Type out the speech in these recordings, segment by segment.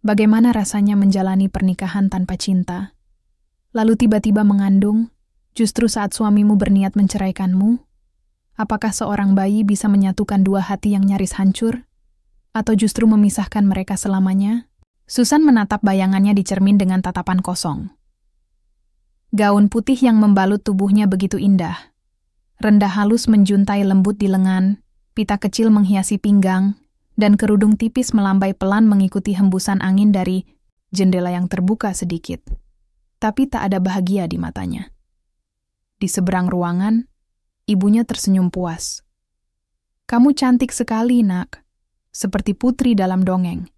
Bagaimana rasanya menjalani pernikahan tanpa cinta? Lalu tiba-tiba mengandung, justru saat suamimu berniat menceraikanmu? Apakah seorang bayi bisa menyatukan dua hati yang nyaris hancur? Atau justru memisahkan mereka selamanya? Susan menatap bayangannya di cermin dengan tatapan kosong. Gaun putih yang membalut tubuhnya begitu indah. Rendah halus menjuntai lembut di lengan, pita kecil menghiasi pinggang, dan kerudung tipis melambai pelan mengikuti hembusan angin dari jendela yang terbuka sedikit. Tapi tak ada bahagia di matanya. Di seberang ruangan, ibunya tersenyum puas. "Kamu cantik sekali, nak. Seperti putri dalam dongeng."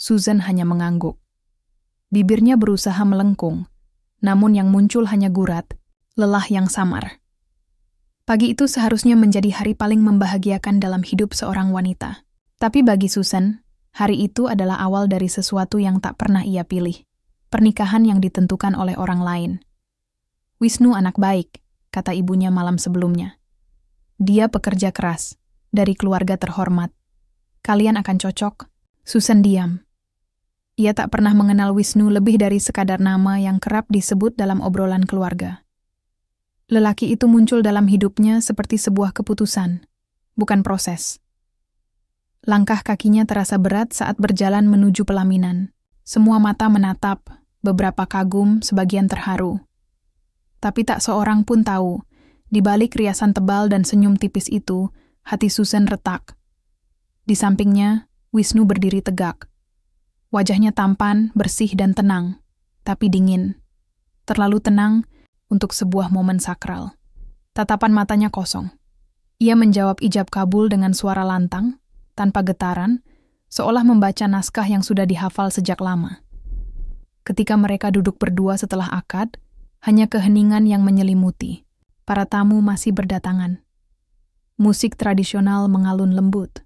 Susan hanya mengangguk. Bibirnya berusaha melengkung, namun yang muncul hanya gurat, lelah yang samar. Pagi itu seharusnya menjadi hari paling membahagiakan dalam hidup seorang wanita. Tapi bagi Susan, hari itu adalah awal dari sesuatu yang tak pernah ia pilih. Pernikahan yang ditentukan oleh orang lain. "Wisnu anak baik," kata ibunya malam sebelumnya. "Dia pekerja keras, dari keluarga terhormat. Kalian akan cocok." Susan diam. Ia tak pernah mengenal Wisnu lebih dari sekadar nama yang kerap disebut dalam obrolan keluarga. Lelaki itu muncul dalam hidupnya seperti sebuah keputusan, bukan proses. Langkah kakinya terasa berat saat berjalan menuju pelaminan. Semua mata menatap, beberapa kagum, sebagian terharu. Tapi tak seorang pun tahu, di balik riasan tebal dan senyum tipis itu, hati Susan retak. Di sampingnya, Wisnu berdiri tegak. Wajahnya tampan, bersih dan tenang, tapi dingin. Terlalu tenang untuk sebuah momen sakral. Tatapan matanya kosong. Ia menjawab ijab kabul dengan suara lantang, tanpa getaran, seolah membaca naskah yang sudah dihafal sejak lama. Ketika mereka duduk berdua setelah akad, hanya keheningan yang menyelimuti. Para tamu masih berdatangan. Musik tradisional mengalun lembut.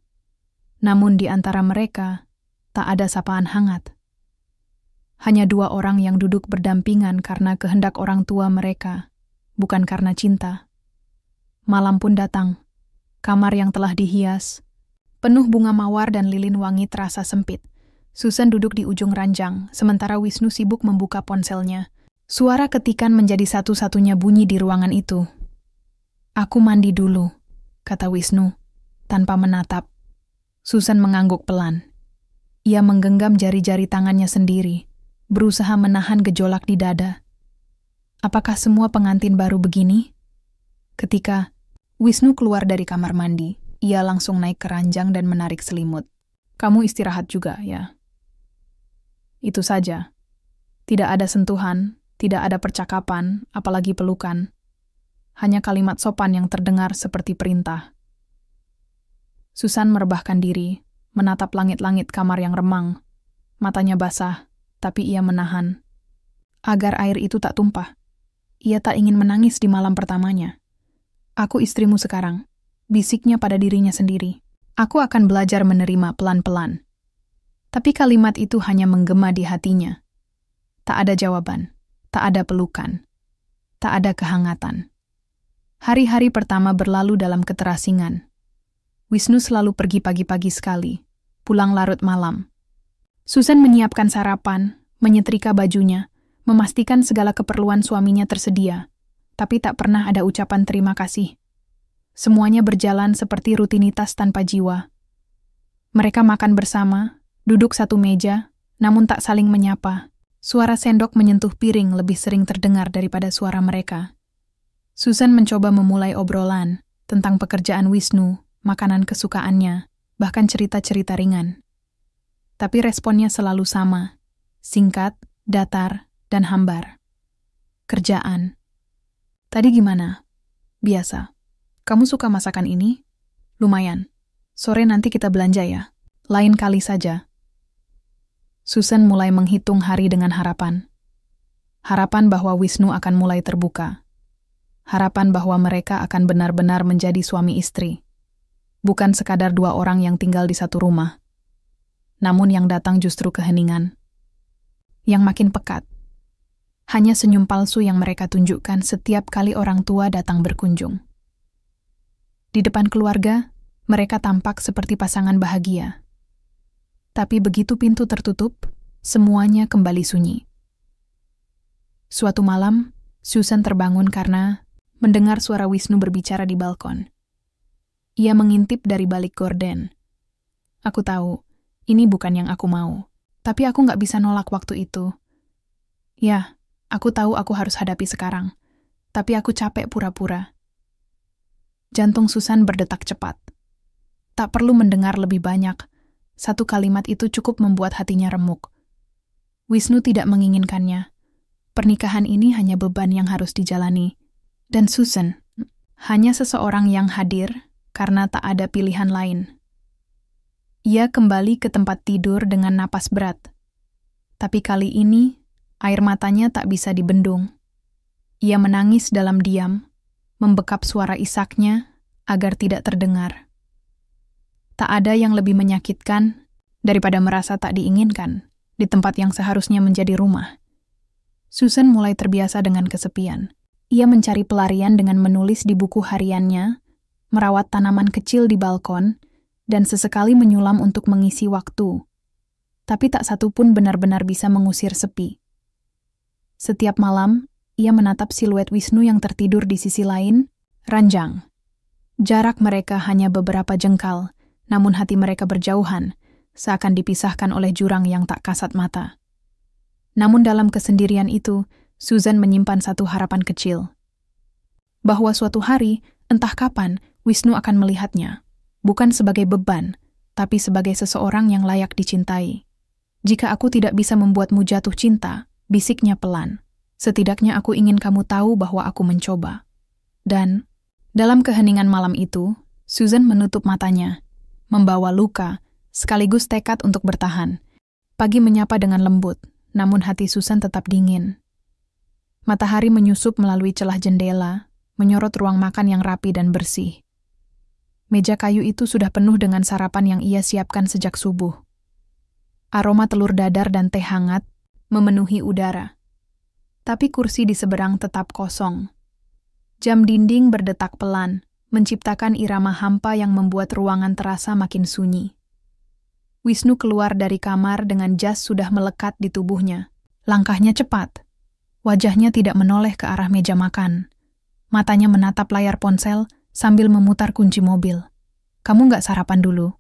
Namun di antara mereka, tak ada sapaan hangat. Hanya dua orang yang duduk berdampingan karena kehendak orang tua mereka, bukan karena cinta. Malam pun datang. Kamar yang telah dihias, penuh bunga mawar dan lilin wangi terasa sempit. Susan duduk di ujung ranjang, sementara Wisnu sibuk membuka ponselnya. Suara ketikan menjadi satu-satunya bunyi di ruangan itu. "Aku mandi dulu," kata Wisnu, tanpa menatap. Susan mengangguk pelan. Ia menggenggam jari-jari tangannya sendiri, berusaha menahan gejolak di dada. Apakah semua pengantin baru begini? Ketika Wisnu keluar dari kamar mandi, ia langsung naik ke ranjang dan menarik selimut. "Kamu istirahat juga, ya?" Itu saja. Tidak ada sentuhan, tidak ada percakapan, apalagi pelukan. Hanya kalimat sopan yang terdengar seperti perintah. Susan merebahkan diri, menatap langit-langit kamar yang remang. Matanya basah, tapi ia menahan. Agar air itu tak tumpah. Ia tak ingin menangis di malam pertamanya. "Aku istrimu sekarang," bisiknya pada dirinya sendiri. "Aku akan belajar menerima pelan-pelan." Tapi kalimat itu hanya menggema di hatinya. Tak ada jawaban, tak ada pelukan, tak ada kehangatan. Hari-hari pertama berlalu dalam keterasingan. Wisnu selalu pergi pagi-pagi sekali, pulang larut malam. Susan menyiapkan sarapan, menyetrika bajunya, memastikan segala keperluan suaminya tersedia, tapi tak pernah ada ucapan terima kasih. Semuanya berjalan seperti rutinitas tanpa jiwa. Mereka makan bersama, duduk satu meja, namun tak saling menyapa. Suara sendok menyentuh piring lebih sering terdengar daripada suara mereka. Susan mencoba memulai obrolan tentang pekerjaan Wisnu, makanan kesukaannya, bahkan cerita-cerita ringan. Tapi responnya selalu sama, singkat, datar, dan hambar. "Kerjaan." "Tadi gimana?" "Biasa." "Kamu suka masakan ini?" "Lumayan. Sore nanti kita belanja ya." "Lain kali saja." Susan mulai menghitung hari dengan harapan. Harapan bahwa Wisnu akan mulai terbuka. Harapan bahwa mereka akan benar-benar menjadi suami istri. Bukan sekadar dua orang yang tinggal di satu rumah. Namun yang datang justru keheningan. Yang makin pekat. Hanya senyum palsu yang mereka tunjukkan setiap kali orang tua datang berkunjung. Di depan keluarga, mereka tampak seperti pasangan bahagia. Tapi begitu pintu tertutup, semuanya kembali sunyi. Suatu malam, Susan terbangun karena mendengar suara Wisnu berbicara di balkon. Ia mengintip dari balik gorden. Aku tahu, ini bukan yang aku mau. Tapi aku nggak bisa nolak waktu itu. Ya, aku tahu aku harus hadapi sekarang. Tapi aku capek pura-pura. Jantung Susan berdetak cepat. Tak perlu mendengar lebih banyak. Satu kalimat itu cukup membuat hatinya remuk. Wisnu tidak menginginkannya. Pernikahan ini hanya beban yang harus dijalani. Dan Susan, hanya seseorang yang hadir karena tak ada pilihan lain. Ia kembali ke tempat tidur dengan napas berat. Tapi kali ini, air matanya tak bisa dibendung. Ia menangis dalam diam, membekap suara isaknya agar tidak terdengar. Tak ada yang lebih menyakitkan daripada merasa tak diinginkan di tempat yang seharusnya menjadi rumah. Susan mulai terbiasa dengan kesepian. Ia mencari pelarian dengan menulis di buku hariannya, merawat tanaman kecil di balkon, dan sesekali menyulam untuk mengisi waktu. Tapi tak satu pun benar-benar bisa mengusir sepi. Setiap malam, ia menatap siluet Wisnu yang tertidur di sisi lain, ranjang. Jarak mereka hanya beberapa jengkal, namun hati mereka berjauhan, seakan dipisahkan oleh jurang yang tak kasat mata. Namun dalam kesendirian itu, Susan menyimpan satu harapan kecil. Bahwa suatu hari, entah kapan, Wisnu akan melihatnya. Bukan sebagai beban, tapi sebagai seseorang yang layak dicintai. Jika aku tidak bisa membuatmu jatuh cinta, bisiknya pelan. Setidaknya aku ingin kamu tahu bahwa aku mencoba. Dan, dalam keheningan malam itu, Susan menutup matanya, membawa luka, sekaligus tekad untuk bertahan. Pagi menyapa dengan lembut, namun hati Susan tetap dingin. Matahari menyusup melalui celah jendela, menyorot ruang makan yang rapi dan bersih. Meja kayu itu sudah penuh dengan sarapan yang ia siapkan sejak subuh. Aroma telur dadar dan teh hangat memenuhi udara. Tapi kursi di seberang tetap kosong. Jam dinding berdetak pelan, menciptakan irama hampa yang membuat ruangan terasa makin sunyi. Wisnu keluar dari kamar dengan jas sudah melekat di tubuhnya. Langkahnya cepat. Wajahnya tidak menoleh ke arah meja makan. Matanya menatap layar ponsel sambil memutar kunci mobil. Kamu nggak sarapan dulu?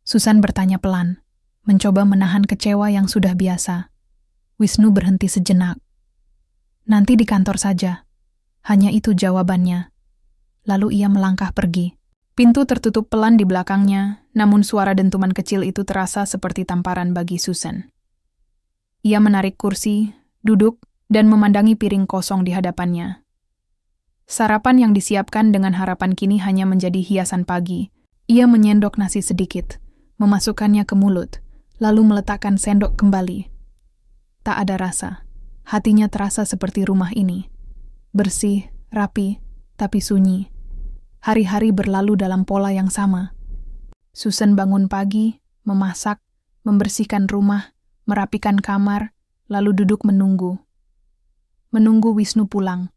Susan bertanya pelan, mencoba menahan kecewa yang sudah biasa. Wisnu berhenti sejenak. Nanti di kantor saja. Hanya itu jawabannya. Lalu ia melangkah pergi. Pintu tertutup pelan di belakangnya, namun suara dentuman kecil itu terasa seperti tamparan bagi Susan. Ia menarik kursi, duduk, dan memandangi piring kosong di hadapannya. Sarapan yang disiapkan dengan harapan kini hanya menjadi hiasan pagi. Ia menyendok nasi sedikit, memasukkannya ke mulut, lalu meletakkan sendok kembali. Tak ada rasa. Hatinya terasa seperti rumah ini. Bersih, rapi, tapi sunyi. Hari-hari berlalu dalam pola yang sama. Susan bangun pagi, memasak, membersihkan rumah, merapikan kamar, lalu duduk menunggu. Menunggu Wisnu pulang.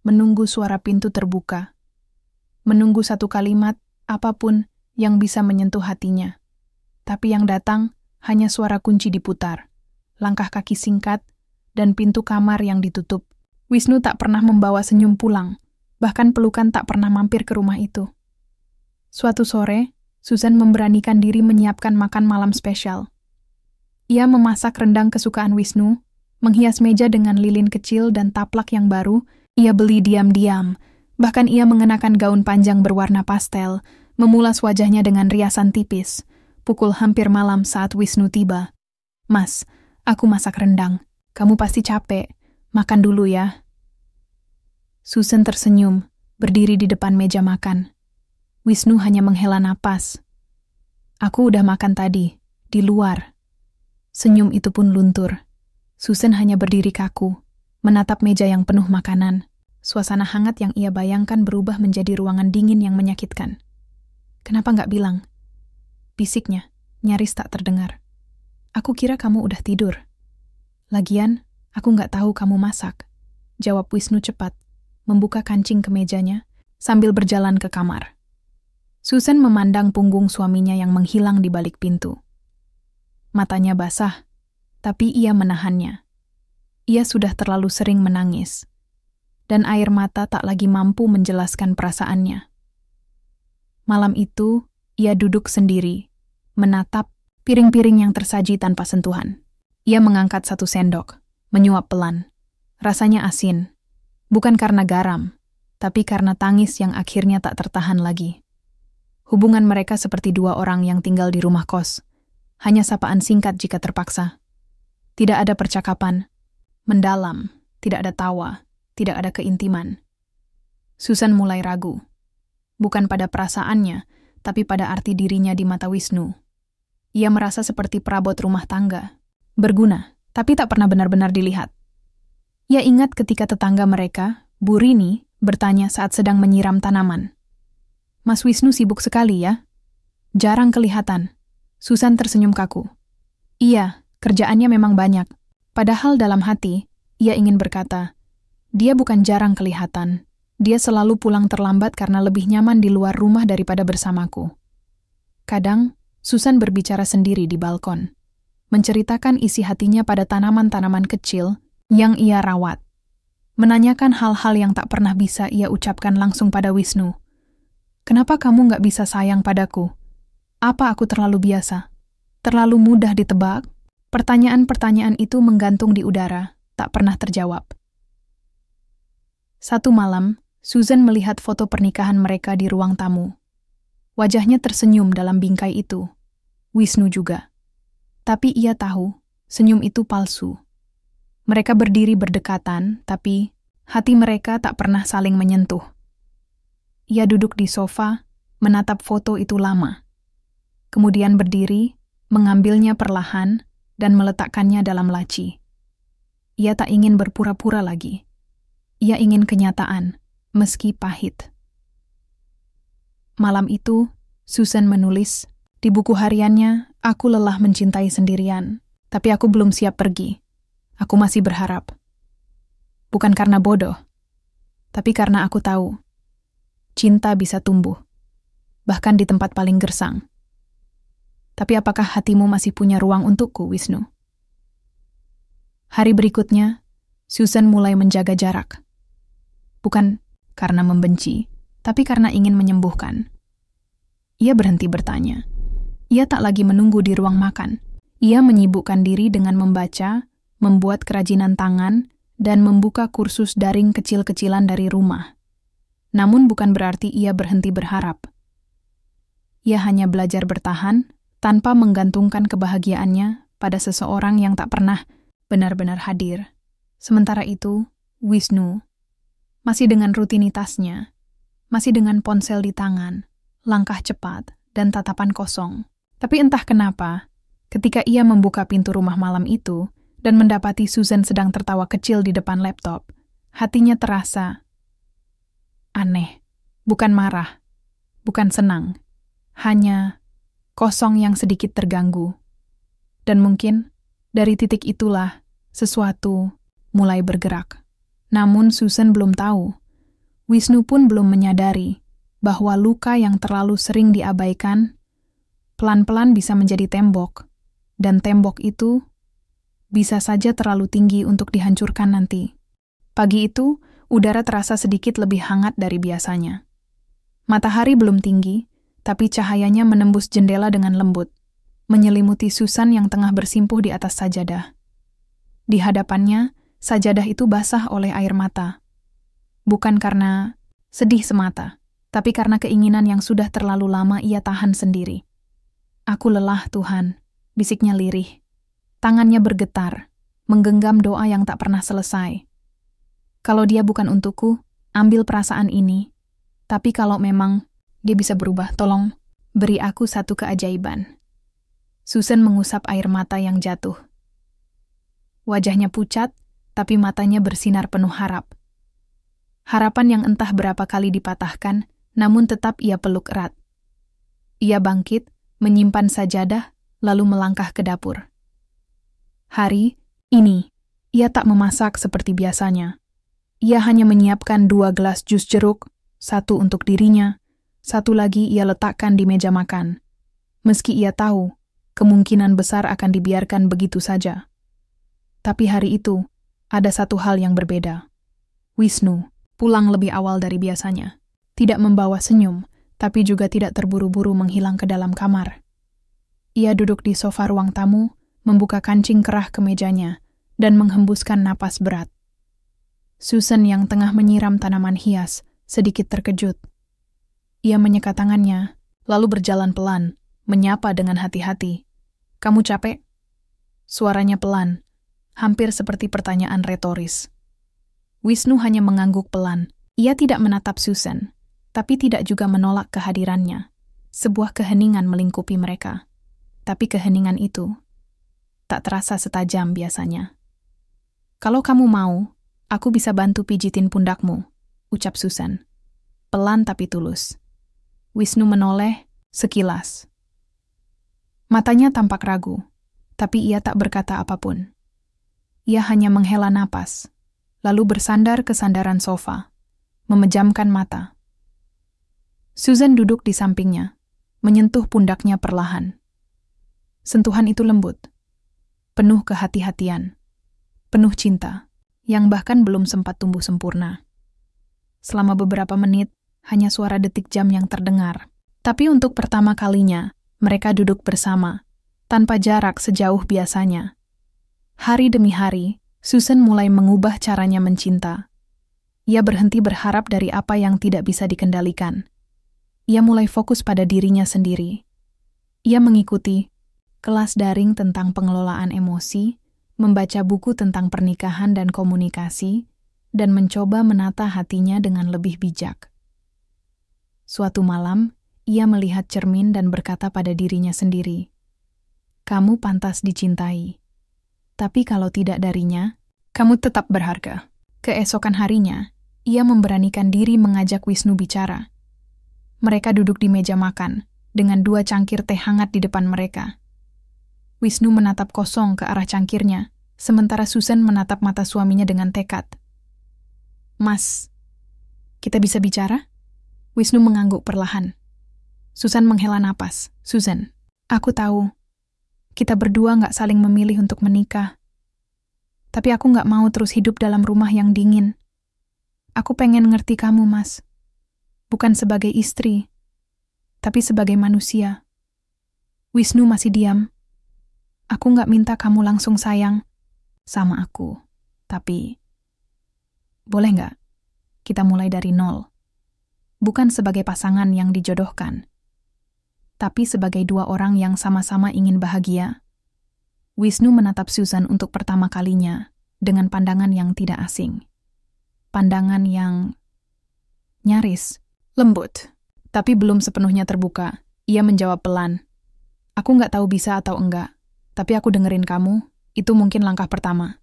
Menunggu suara pintu terbuka. Menunggu satu kalimat, apapun yang bisa menyentuh hatinya. Tapi yang datang hanya suara kunci diputar, langkah kaki singkat, dan pintu kamar yang ditutup. Wisnu tak pernah membawa senyum pulang, bahkan pelukan tak pernah mampir ke rumah itu. Suatu sore, Susan memberanikan diri menyiapkan makan malam spesial. Ia memasak rendang kesukaan Wisnu, menghias meja dengan lilin kecil dan taplak yang baru, ia beli diam-diam. Bahkan ia mengenakan gaun panjang berwarna pastel, memulas wajahnya dengan riasan tipis. Pukul hampir malam saat Wisnu tiba. Mas, aku masak rendang. Kamu pasti capek. Makan dulu ya. Susan tersenyum, berdiri di depan meja makan. Wisnu hanya menghela napas. Aku udah makan tadi, di luar. Senyum itu pun luntur. Susan hanya berdiri kaku, menatap meja yang penuh makanan. Suasana hangat yang ia bayangkan berubah menjadi ruangan dingin yang menyakitkan. Kenapa nggak bilang? Bisiknya, nyaris tak terdengar. Aku kira kamu udah tidur. Lagian, aku nggak tahu kamu masak. Jawab Wisnu cepat, membuka kancing kemejanya, sambil berjalan ke kamar. Susan memandang punggung suaminya yang menghilang di balik pintu. Matanya basah, tapi ia menahannya. Ia sudah terlalu sering menangis, dan air mata tak lagi mampu menjelaskan perasaannya. Malam itu, ia duduk sendiri, menatap piring-piring yang tersaji tanpa sentuhan. Ia mengangkat satu sendok, menyuap pelan. Rasanya asin, bukan karena garam, tapi karena tangis yang akhirnya tak tertahan lagi. Hubungan mereka seperti dua orang yang tinggal di rumah kos. Hanya sapaan singkat jika terpaksa. Tidak ada percakapan mendalam, tidak ada tawa, tidak ada keintiman. Susan mulai ragu. Bukan pada perasaannya, tapi pada arti dirinya di mata Wisnu. Ia merasa seperti perabot rumah tangga. Berguna, tapi tak pernah benar-benar dilihat. Ia ingat ketika tetangga mereka, Bu Rini, bertanya saat sedang menyiram tanaman. "Mas Wisnu sibuk sekali ya? Jarang kelihatan." Susan tersenyum kaku. Iya, kerjaannya memang banyak. Padahal dalam hati, ia ingin berkata, dia bukan jarang kelihatan. Dia selalu pulang terlambat karena lebih nyaman di luar rumah daripada bersamaku. Kadang, Susan berbicara sendiri di balkon, menceritakan isi hatinya pada tanaman-tanaman kecil yang ia rawat. Menanyakan hal-hal yang tak pernah bisa ia ucapkan langsung pada Wisnu. Kenapa kamu nggak bisa sayang padaku? Apa aku terlalu biasa? Terlalu mudah ditebak? Pertanyaan-pertanyaan itu menggantung di udara, tak pernah terjawab. Satu malam, Susan melihat foto pernikahan mereka di ruang tamu. Wajahnya tersenyum dalam bingkai itu. Wisnu juga. Tapi ia tahu, senyum itu palsu. Mereka berdiri berdekatan, tapi hati mereka tak pernah saling menyentuh. Ia duduk di sofa, menatap foto itu lama. Kemudian berdiri, mengambilnya perlahan, dan meletakkannya dalam laci. Ia tak ingin berpura-pura lagi. Ia ingin kenyataan, meski pahit. Malam itu, Susan menulis, di buku hariannya, aku lelah mencintai sendirian, tapi aku belum siap pergi. Aku masih berharap. Bukan karena bodoh, tapi karena aku tahu, cinta bisa tumbuh, bahkan di tempat paling gersang. Tapi apakah hatimu masih punya ruang untukku, Wisnu? Hari berikutnya, Susan mulai menjaga jarak. Bukan karena membenci, tapi karena ingin menyembuhkan. Ia berhenti bertanya. Ia tak lagi menunggu di ruang makan. Ia menyibukkan diri dengan membaca, membuat kerajinan tangan, dan membuka kursus daring kecil-kecilan dari rumah. Namun bukan berarti ia berhenti berharap. Ia hanya belajar bertahan, tanpa menggantungkan kebahagiaannya pada seseorang yang tak pernah benar-benar hadir. Sementara itu, Wisnu, masih dengan rutinitasnya, masih dengan ponsel di tangan, langkah cepat, dan tatapan kosong. Tapi entah kenapa, ketika ia membuka pintu rumah malam itu dan mendapati Susan sedang tertawa kecil di depan laptop, hatinya terasa aneh, bukan marah, bukan senang, hanya kosong yang sedikit terganggu. Dan mungkin dari titik itulah sesuatu mulai bergerak. Namun Susan belum tahu, Wisnu pun belum menyadari bahwa luka yang terlalu sering diabaikan pelan-pelan bisa menjadi tembok, dan tembok itu bisa saja terlalu tinggi untuk dihancurkan nanti. Pagi itu, udara terasa sedikit lebih hangat dari biasanya. Matahari belum tinggi, tapi cahayanya menembus jendela dengan lembut, menyelimuti Susan yang tengah bersimpuh di atas sajadah. Di hadapannya, sajadah itu basah oleh air mata. Bukan karena sedih semata, tapi karena keinginan yang sudah terlalu lama ia tahan sendiri. Aku lelah, Tuhan, bisiknya lirih. Tangannya bergetar, menggenggam doa yang tak pernah selesai. Kalau dia bukan untukku, ambil perasaan ini. Tapi kalau memang dia bisa berubah, tolong beri aku satu keajaiban. Susan mengusap air mata yang jatuh. Wajahnya pucat, tapi matanya bersinar penuh harap. Harapan yang entah berapa kali dipatahkan, namun tetap ia peluk erat. Ia bangkit, menyimpan sajadah, lalu melangkah ke dapur. Hari ini, ia tak memasak seperti biasanya. Ia hanya menyiapkan 2 gelas jus jeruk, 1 untuk dirinya, 1 lagi ia letakkan di meja makan. Meski ia tahu, kemungkinan besar akan dibiarkan begitu saja. Tapi hari itu, ada satu hal yang berbeda. Wisnu pulang lebih awal dari biasanya. Tidak membawa senyum, tapi juga tidak terburu-buru menghilang ke dalam kamar. Ia duduk di sofa ruang tamu, membuka kancing kerah ke mejanya, dan menghembuskan napas berat. Susan yang tengah menyiram tanaman hias, sedikit terkejut. Ia menyeka tangannya, lalu berjalan pelan, menyapa dengan hati-hati. "Kamu capek?" Suaranya pelan, hampir seperti pertanyaan retoris. Wisnu hanya mengangguk pelan. Ia tidak menatap Susan, tapi tidak juga menolak kehadirannya. Sebuah keheningan melingkupi mereka. Tapi keheningan itu tak terasa setajam biasanya. "Kalau kamu mau, aku bisa bantu pijitin pundakmu," ucap Susan. Pelan tapi tulus. Wisnu menoleh sekilas. Matanya tampak ragu, tapi ia tak berkata apapun. Ia hanya menghela napas, lalu bersandar ke sandaran sofa, memejamkan mata. Susan duduk di sampingnya, menyentuh pundaknya perlahan. Sentuhan itu lembut, penuh kehati-hatian, penuh cinta, yang bahkan belum sempat tumbuh sempurna. Selama beberapa menit, hanya suara detik jam yang terdengar. Tapi untuk pertama kalinya, mereka duduk bersama, tanpa jarak sejauh biasanya. Hari demi hari, Susan mulai mengubah caranya mencinta. Ia berhenti berharap dari apa yang tidak bisa dikendalikan. Ia mulai fokus pada dirinya sendiri. Ia mengikuti kelas daring tentang pengelolaan emosi, membaca buku tentang pernikahan dan komunikasi, dan mencoba menata hatinya dengan lebih bijak. Suatu malam, ia melihat cermin dan berkata pada dirinya sendiri, "Kamu pantas dicintai. Tapi kalau tidak darinya, kamu tetap berharga." Keesokan harinya, ia memberanikan diri mengajak Wisnu bicara. Mereka duduk di meja makan, dengan 2 cangkir teh hangat di depan mereka. Wisnu menatap kosong ke arah cangkirnya, sementara Susan menatap mata suaminya dengan tekad. "Mas, kita bisa bicara?" Wisnu mengangguk perlahan. Susan menghela napas. "Susan, aku tahu, kita berdua nggak saling memilih untuk menikah. Tapi aku nggak mau terus hidup dalam rumah yang dingin. Aku pengen ngerti kamu, Mas. Bukan sebagai istri, tapi sebagai manusia." Wisnu masih diam. "Aku nggak minta kamu langsung sayang sama aku, tapi boleh nggak kita mulai dari nol? Bukan sebagai pasangan yang dijodohkan, tapi sebagai 2 orang yang sama-sama ingin bahagia." Wisnu menatap Susan untuk pertama kalinya dengan pandangan yang tidak asing. Pandangan yang nyaris, lembut, tapi belum sepenuhnya terbuka. Ia menjawab pelan, "Aku nggak tahu bisa atau enggak, tapi aku dengerin kamu, itu mungkin langkah pertama."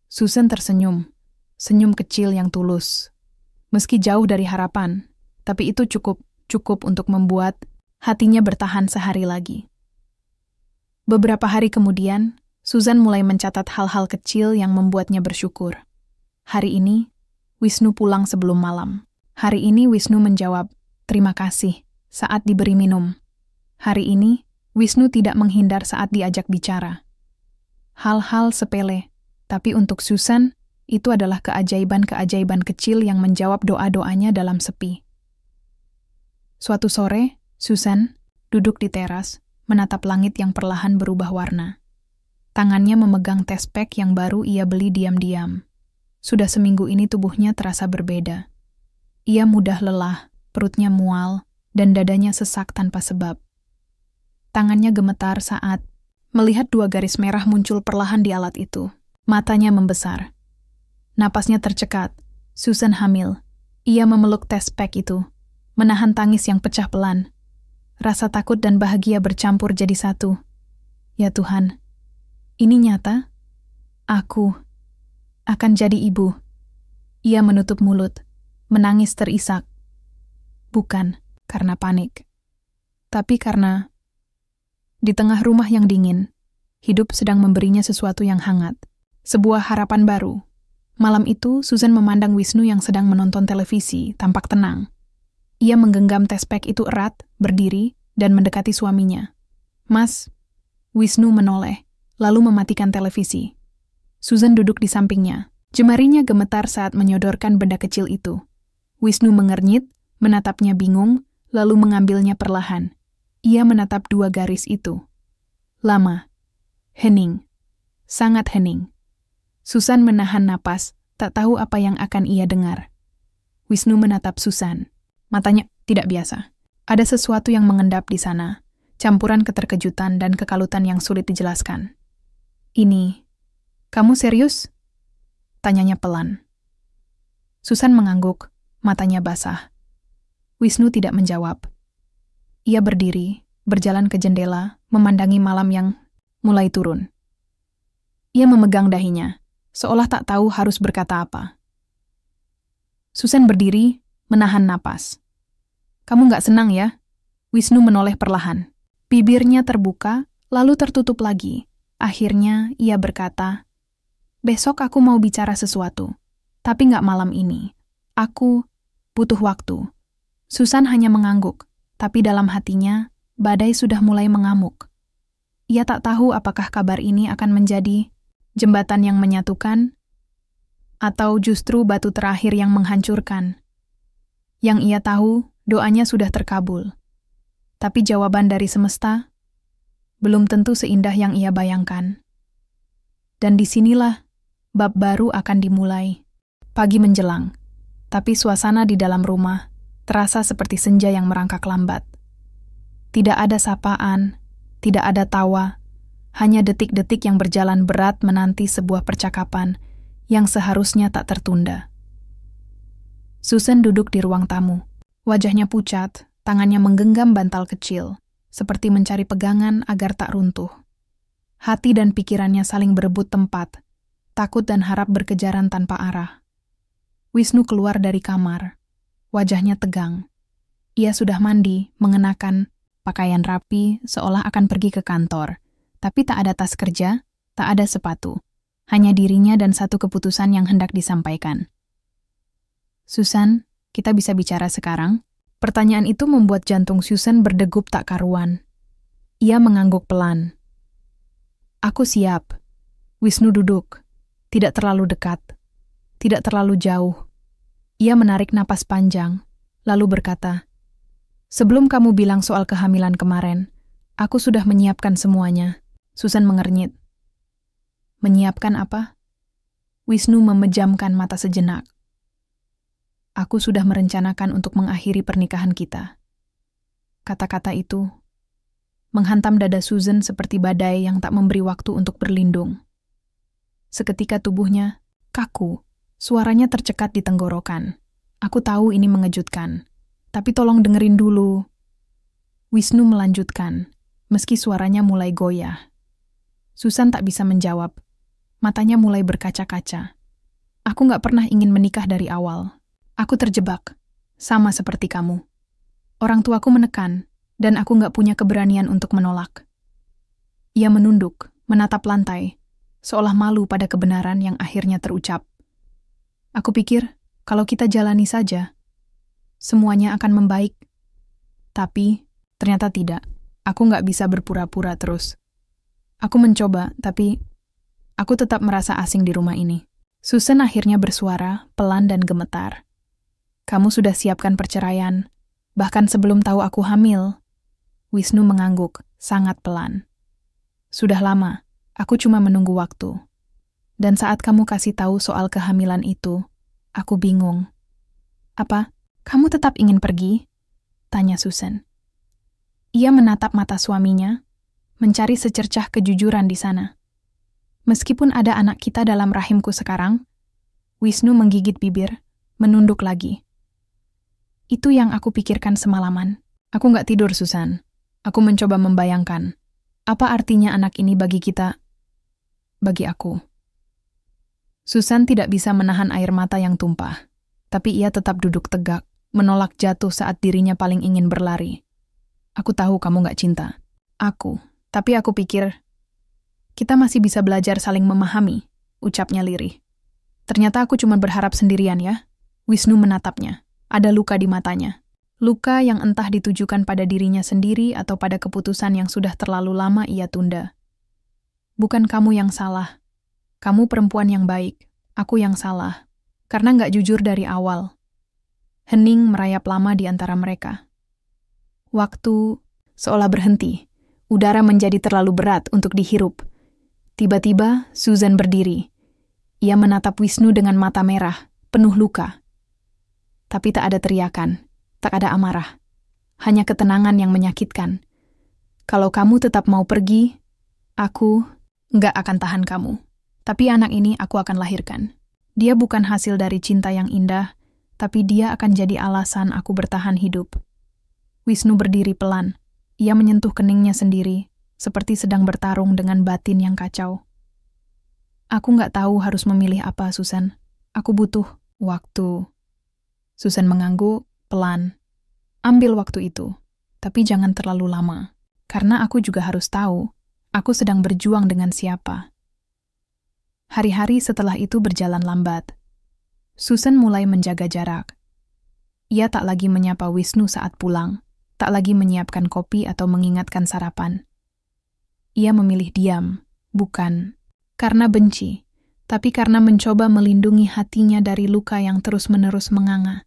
Susan tersenyum, senyum kecil yang tulus. Meski jauh dari harapan, tapi itu cukup untuk membuat hatinya bertahan sehari lagi. Beberapa hari kemudian, Susan mulai mencatat hal-hal kecil yang membuatnya bersyukur. Hari ini, Wisnu pulang sebelum malam. Hari ini Wisnu menjawab, "Terima kasih," saat diberi minum. Hari ini, Wisnu tidak menghindar saat diajak bicara. Hal-hal sepele, tapi untuk Susan, itu adalah keajaiban-keajaiban kecil yang menjawab doa-doanya dalam sepi. Suatu sore, Susan duduk di teras, menatap langit yang perlahan berubah warna. Tangannya memegang tespek yang baru ia beli diam-diam. Sudah seminggu ini tubuhnya terasa berbeda. Ia mudah lelah, perutnya mual, dan dadanya sesak tanpa sebab. Tangannya gemetar saat melihat 2 garis merah muncul perlahan di alat itu. Matanya membesar. Napasnya tercekat. Susan hamil. Ia memeluk tespek itu, menahan tangis yang pecah pelan. Rasa takut dan bahagia bercampur jadi satu. Ya Tuhan, ini nyata? Aku akan jadi ibu. Ia menutup mulut, menangis terisak. Bukan karena panik, tapi karena di tengah rumah yang dingin, hidup sedang memberinya sesuatu yang hangat. Sebuah harapan baru. Malam itu, Susan memandang Wisnu yang sedang menonton televisi, tampak tenang. Ia menggenggam tespek itu erat, berdiri, dan mendekati suaminya. "Mas, Wisnu menoleh, lalu mematikan televisi. Susan duduk di sampingnya. Jemarinya gemetar saat menyodorkan benda kecil itu. Wisnu mengernyit, menatapnya bingung, lalu mengambilnya perlahan. Ia menatap 2 garis itu. Lama. Hening. Sangat hening. Susan menahan napas, tak tahu apa yang akan ia dengar. Wisnu menatap Susan. Matanya tidak biasa. Ada sesuatu yang mengendap di sana, campuran keterkejutan dan kekalutan yang sulit dijelaskan. Ini, kamu serius? Tanyanya pelan. Susan mengangguk, matanya basah. Wisnu tidak menjawab. Ia berdiri, berjalan ke jendela, memandangi malam yang mulai turun. Ia memegang dahinya, seolah tak tahu harus berkata apa. Susan berdiri, menahan napas. Kamu nggak senang ya? Wisnu menoleh perlahan. Bibirnya terbuka, lalu tertutup lagi. Akhirnya ia berkata, besok aku mau bicara sesuatu, tapi nggak malam ini. Aku butuh waktu. Susan hanya mengangguk, tapi dalam hatinya, badai sudah mulai mengamuk. Ia tak tahu apakah kabar ini akan menjadi jembatan yang menyatukan, atau justru batu terakhir yang menghancurkan. Yang ia tahu, doanya sudah terkabul. Tapi jawaban dari semesta belum tentu seindah yang ia bayangkan. Dan disinilah bab baru akan dimulai. Pagi menjelang, tapi suasana di dalam rumah terasa seperti senja yang merangkak lambat. Tidak ada sapaan, tidak ada tawa, hanya detik-detik yang berjalan berat menanti sebuah percakapan yang seharusnya tak tertunda. Susan duduk di ruang tamu. Wajahnya pucat, tangannya menggenggam bantal kecil, seperti mencari pegangan agar tak runtuh. Hati dan pikirannya saling berebut tempat, takut dan harap berkejaran tanpa arah. Wisnu keluar dari kamar. Wajahnya tegang. Ia sudah mandi, mengenakan pakaian rapi, seolah akan pergi ke kantor. Tapi tak ada tas kerja, tak ada sepatu. Hanya dirinya dan satu keputusan yang hendak disampaikan. Susan, kita bisa bicara sekarang? Pertanyaan itu membuat jantung Susan berdegup tak karuan. Ia mengangguk pelan. Aku siap. Wisnu duduk. Tidak terlalu dekat, tidak terlalu jauh. Ia menarik napas panjang, lalu berkata, sebelum kamu bilang soal kehamilan kemarin, aku sudah menyiapkan semuanya. Susan mengernyit. Menyiapkan apa? Wisnu memejamkan mata sejenak. Aku sudah merencanakan untuk mengakhiri pernikahan kita. Kata-kata itu menghantam dada Susan seperti badai yang tak memberi waktu untuk berlindung. Seketika tubuhnya kaku, suaranya tercekat di tenggorokan. Aku tahu ini mengejutkan, tapi tolong dengerin dulu. Wisnu melanjutkan, meski suaranya mulai goyah. Susan tak bisa menjawab. Matanya mulai berkaca-kaca. Aku gak pernah ingin menikah dari awal. Aku terjebak, sama seperti kamu. Orang tuaku menekan, dan aku gak punya keberanian untuk menolak. Ia menunduk, menatap lantai, seolah malu pada kebenaran yang akhirnya terucap. Aku pikir, kalau kita jalani saja, semuanya akan membaik. Tapi, ternyata tidak. Aku gak bisa berpura-pura terus. Aku mencoba, tapi aku tetap merasa asing di rumah ini. Susan akhirnya bersuara, pelan dan gemetar. Kamu sudah siapkan perceraian, bahkan sebelum tahu aku hamil. Wisnu mengangguk, sangat pelan. Sudah lama. Aku cuma menunggu waktu. Dan saat kamu kasih tahu soal kehamilan itu, aku bingung. Apa, kamu tetap ingin pergi? Tanya Susan. Ia menatap mata suaminya, mencari secercah kejujuran di sana. Meskipun ada anak kita dalam rahimku sekarang, Wisnu menggigit bibir, menunduk lagi. Itu yang aku pikirkan semalaman. Aku nggak tidur, Susan. Aku mencoba membayangkan, apa artinya anak ini bagi kita, bagi aku. Susan tidak bisa menahan air mata yang tumpah, tapi ia tetap duduk tegak, menolak jatuh saat dirinya paling ingin berlari. Aku tahu kamu gak cinta. Tapi aku pikir, kita masih bisa belajar saling memahami, ucapnya lirih. Ternyata aku cuma berharap sendirian ya. Wisnu menatapnya, ada luka di matanya. Luka yang entah ditujukan pada dirinya sendiri atau pada keputusan yang sudah terlalu lama ia tunda. Bukan kamu yang salah. Kamu perempuan yang baik. Aku yang salah. Karena nggak jujur dari awal. Hening merayap lama di antara mereka. Waktu seolah berhenti. Udara menjadi terlalu berat untuk dihirup. Tiba-tiba, Susan berdiri. Ia menatap Wisnu dengan mata merah, penuh luka. Tapi tak ada teriakan, tak ada amarah. Hanya ketenangan yang menyakitkan. Kalau kamu tetap mau pergi, aku nggak akan tahan kamu. Tapi anak ini aku akan lahirkan. Dia bukan hasil dari cinta yang indah, tapi dia akan jadi alasan aku bertahan hidup. Wisnu berdiri pelan. Ia menyentuh keningnya sendiri, seperti sedang bertarung dengan batin yang kacau. Aku nggak tahu harus memilih apa, Susan. Aku butuh waktu. Susan mengangguk pelan. Ambil waktu itu, tapi jangan terlalu lama. Karena aku juga harus tahu, aku sedang berjuang dengan siapa. Hari-hari setelah itu berjalan lambat. Susan mulai menjaga jarak. Ia tak lagi menyapa Wisnu saat pulang, tak lagi menyiapkan kopi atau mengingatkan sarapan. Ia memilih diam, bukan karena benci, tapi karena mencoba melindungi hatinya dari luka yang terus-menerus menganga.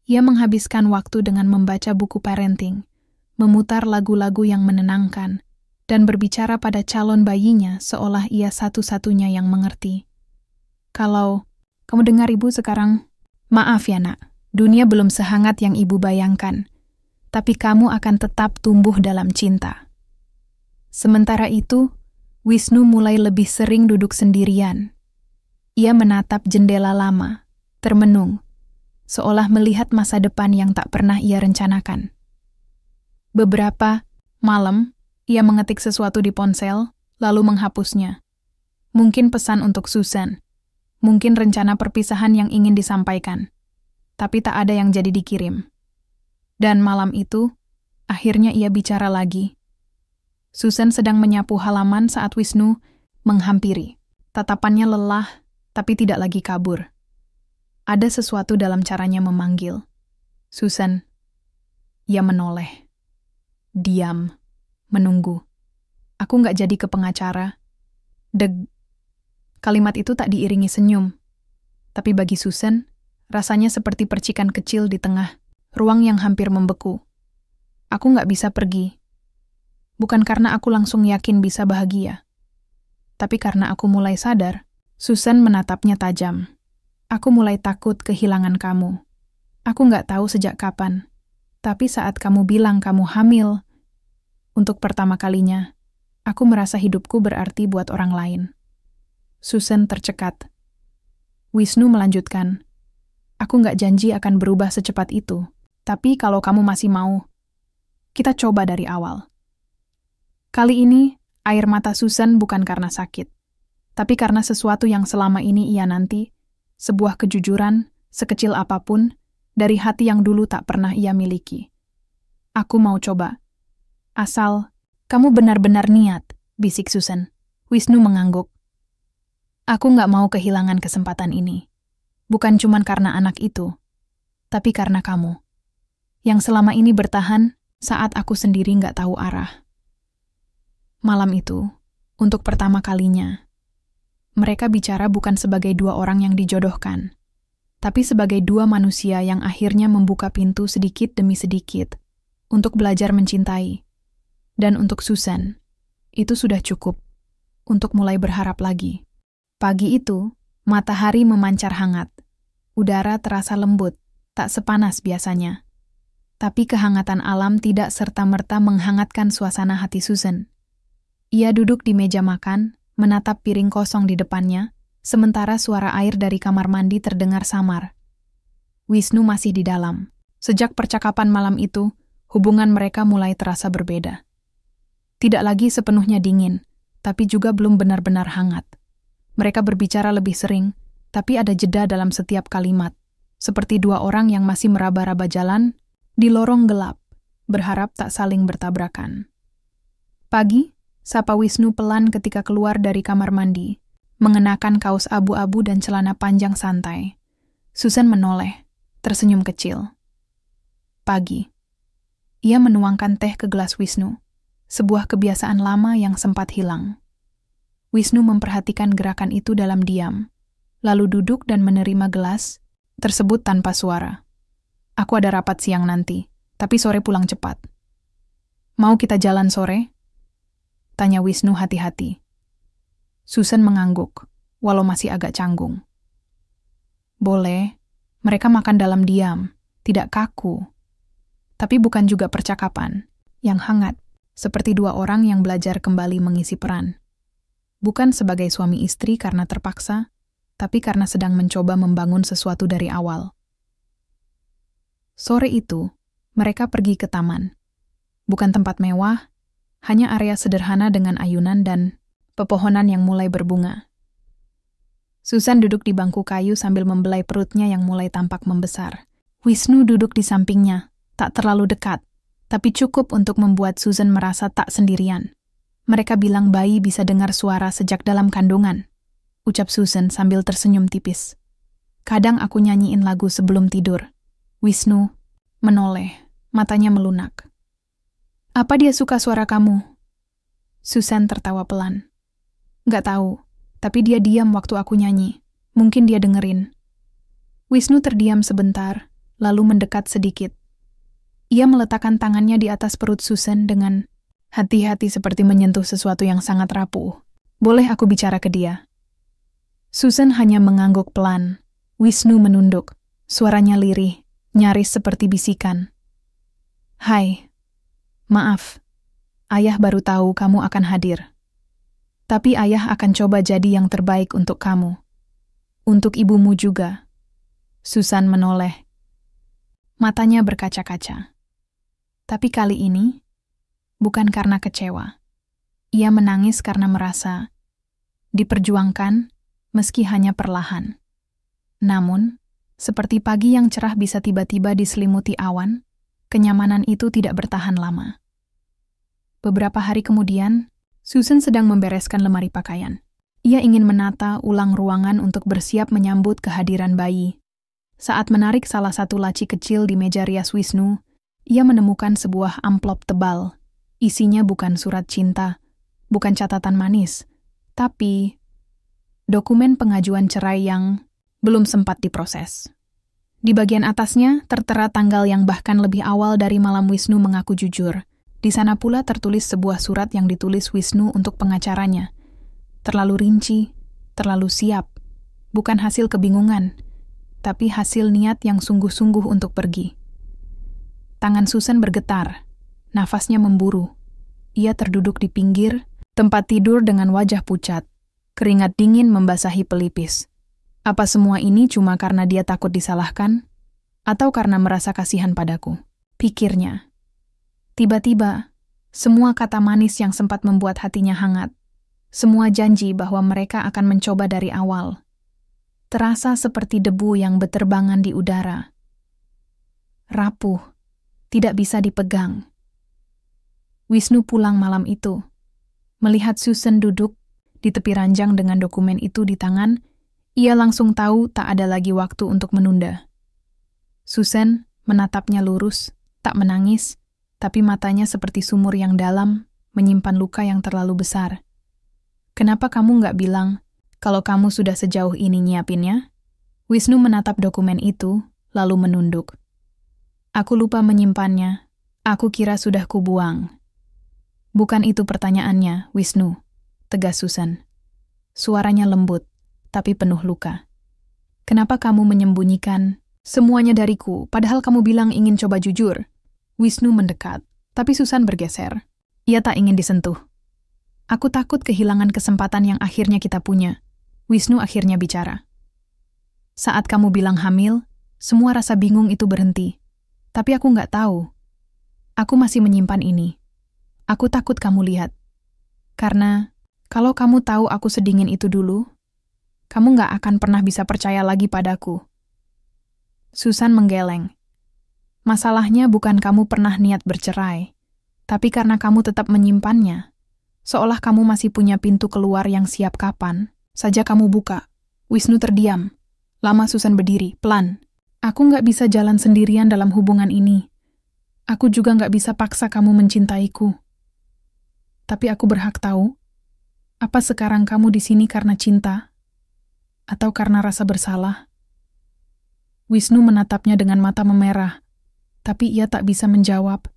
Ia menghabiskan waktu dengan membaca buku parenting, memutar lagu-lagu yang menenangkan, dan berbicara pada calon bayinya seolah ia satu-satunya yang mengerti. Kalau kamu dengar ibu sekarang, maaf ya nak, dunia belum sehangat yang ibu bayangkan, tapi kamu akan tetap tumbuh dalam cinta. Sementara itu, Wisnu mulai lebih sering duduk sendirian. Ia menatap jendela lama, termenung, seolah melihat masa depan yang tak pernah ia rencanakan. Beberapa malam, ia mengetik sesuatu di ponsel, lalu menghapusnya. Mungkin pesan untuk Susan, mungkin rencana perpisahan yang ingin disampaikan, tapi tak ada yang jadi dikirim. Dan malam itu, akhirnya ia bicara lagi. Susan sedang menyapu halaman saat Wisnu menghampiri. Tatapannya lelah, tapi tidak lagi kabur. Ada sesuatu dalam caranya memanggil. Susan. Ia menoleh. Diam. Menunggu. Aku nggak jadi ke pengacara. Deg. Kalimat itu tak diiringi senyum. Tapi bagi Susan, rasanya seperti percikan kecil di tengah ruang yang hampir membeku. Aku nggak bisa pergi. Bukan karena aku langsung yakin bisa bahagia. Tapi karena aku mulai sadar, Susan menatapnya tajam. Aku mulai takut kehilangan kamu. Aku nggak tahu sejak kapan. Tapi saat kamu bilang kamu hamil, untuk pertama kalinya, aku merasa hidupku berarti buat orang lain. Susan tercekat. Wisnu melanjutkan, aku nggak janji akan berubah secepat itu. Tapi kalau kamu masih mau, kita coba dari awal. Kali ini, air mata Susan bukan karena sakit, tapi karena sesuatu yang selama ini ia nanti, sebuah kejujuran, sekecil apapun, dari hati yang dulu tak pernah ia miliki. Aku mau coba. Asal, kamu benar-benar niat, bisik Susan. Wisnu mengangguk. Aku nggak mau kehilangan kesempatan ini. Bukan cuma karena anak itu, tapi karena kamu. Yang selama ini bertahan saat aku sendiri nggak tahu arah. Malam itu, untuk pertama kalinya, mereka bicara bukan sebagai dua orang yang dijodohkan, tapi sebagai dua manusia yang akhirnya membuka pintu sedikit demi sedikit untuk belajar mencintai. Dan untuk Susan, itu sudah cukup untuk mulai berharap lagi. Pagi itu, matahari memancar hangat. Udara terasa lembut, tak sepanas biasanya. Tapi kehangatan alam tidak serta-merta menghangatkan suasana hati Susan. Ia duduk di meja makan, menatap piring kosong di depannya, sementara suara air dari kamar mandi terdengar samar. Wisnu masih di dalam. Sejak percakapan malam itu, hubungan mereka mulai terasa berbeda. Tidak lagi sepenuhnya dingin, tapi juga belum benar-benar hangat. Mereka berbicara lebih sering, tapi ada jeda dalam setiap kalimat, seperti dua orang yang masih meraba-raba jalan di lorong gelap, berharap tak saling bertabrakan. Pagi, sapa Wisnu pelan ketika keluar dari kamar mandi, mengenakan kaos abu-abu dan celana panjang santai. Susan menoleh, tersenyum kecil. Pagi. Ia menuangkan teh ke gelas Wisnu, sebuah kebiasaan lama yang sempat hilang. Wisnu memperhatikan gerakan itu dalam diam, lalu duduk dan menerima gelas tersebut tanpa suara. Aku ada rapat siang nanti, tapi sore pulang cepat. Mau kita jalan sore? Tanya Wisnu hati-hati. Susan mengangguk, walau masih agak canggung. Boleh, mereka makan dalam diam, tidak kaku. Tapi bukan juga percakapan, yang hangat, seperti dua orang yang belajar kembali mengisi peran. Bukan sebagai suami istri karena terpaksa, tapi karena sedang mencoba membangun sesuatu dari awal. Sore itu, mereka pergi ke taman. Bukan tempat mewah, hanya area sederhana dengan ayunan dan pepohonan yang mulai berbunga. Susan duduk di bangku kayu sambil membelai perutnya yang mulai tampak membesar. Wisnu duduk di sampingnya, tak terlalu dekat, tapi cukup untuk membuat Susan merasa tak sendirian. Mereka bilang bayi bisa dengar suara sejak dalam kandungan, ucap Susan sambil tersenyum tipis. Kadang aku nyanyiin lagu sebelum tidur. Wisnu menoleh, matanya melunak. Apa dia suka suara kamu? Susan tertawa pelan. Gak tahu, tapi dia diam waktu aku nyanyi. Mungkin dia dengerin. Wisnu terdiam sebentar, lalu mendekat sedikit. Ia meletakkan tangannya di atas perut Susan dengan hati-hati seperti menyentuh sesuatu yang sangat rapuh. Boleh aku bicara ke dia? Susan hanya mengangguk pelan. Wisnu menunduk. Suaranya lirih, nyaris seperti bisikan. Hai, maaf. Ayah baru tahu kamu akan hadir. Tapi ayah akan coba jadi yang terbaik untuk kamu. Untuk ibumu juga. Susan menoleh. Matanya berkaca-kaca. Tapi kali ini, bukan karena kecewa. Ia menangis karena merasa diperjuangkan meski hanya perlahan. Namun, seperti pagi yang cerah bisa tiba-tiba diselimuti awan, kenyamanan itu tidak bertahan lama. Beberapa hari kemudian, Susan sedang membereskan lemari pakaian. Ia ingin menata ulang ruangan untuk bersiap menyambut kehadiran bayi. Saat menarik salah satu laci kecil di meja rias Wisnu, ia menemukan sebuah amplop tebal. Isinya bukan surat cinta, bukan catatan manis, tapi dokumen pengajuan cerai yang belum sempat diproses. Di bagian atasnya tertera tanggal yang bahkan lebih awal dari malam Wisnu mengaku jujur. Di sana pula tertulis sebuah surat yang ditulis Wisnu untuk pengacaranya. Terlalu rinci, terlalu siap. Bukan hasil kebingungan, tapi hasil niat yang sungguh-sungguh untuk pergi. Tangan Susan bergetar. Nafasnya memburu. Ia terduduk di pinggir, tempat tidur dengan wajah pucat. Keringat dingin membasahi pelipis. Apa semua ini cuma karena dia takut disalahkan? Atau karena merasa kasihan padaku? Pikirnya. Tiba-tiba, semua kata manis yang sempat membuat hatinya hangat. Semua janji bahwa mereka akan mencoba dari awal. Terasa seperti debu yang beterbangan di udara. Rapuh, tidak bisa dipegang. Wisnu pulang malam itu. Melihat Susan duduk di tepi ranjang dengan dokumen itu di tangan, ia langsung tahu tak ada lagi waktu untuk menunda. Susan menatapnya lurus, tak menangis, tapi matanya seperti sumur yang dalam, menyimpan luka yang terlalu besar. Kenapa kamu nggak bilang kalau kamu sudah sejauh ini nyiapinnya? Wisnu menatap dokumen itu, lalu menunduk. Aku lupa menyimpannya. Aku kira sudah kubuang. Bukan itu pertanyaannya, Wisnu, tegas Susan. Suaranya lembut, tapi penuh luka. Kenapa kamu menyembunyikan semuanya dariku, padahal kamu bilang ingin coba jujur? Wisnu mendekat, tapi Susan bergeser. Ia tak ingin disentuh. Aku takut kehilangan kesempatan yang akhirnya kita punya. Wisnu akhirnya bicara. Saat kamu bilang hamil, semua rasa bingung itu berhenti. Tapi aku nggak tahu. Aku masih menyimpan ini. Aku takut kamu lihat. Karena kalau kamu tahu aku sedingin itu dulu, kamu nggak akan pernah bisa percaya lagi padaku. Susan menggeleng. Masalahnya bukan kamu pernah niat bercerai, tapi karena kamu tetap menyimpannya. Seolah kamu masih punya pintu keluar yang siap kapan saja kamu buka. Wisnu terdiam. Lama Susan berdiri, pelan. Aku nggak bisa jalan sendirian dalam hubungan ini. Aku juga nggak bisa paksa kamu mencintaiku. Tapi aku berhak tahu. Apa sekarang kamu di sini karena cinta? Atau karena rasa bersalah? Wisnu menatapnya dengan mata memerah, tapi ia tak bisa menjawab.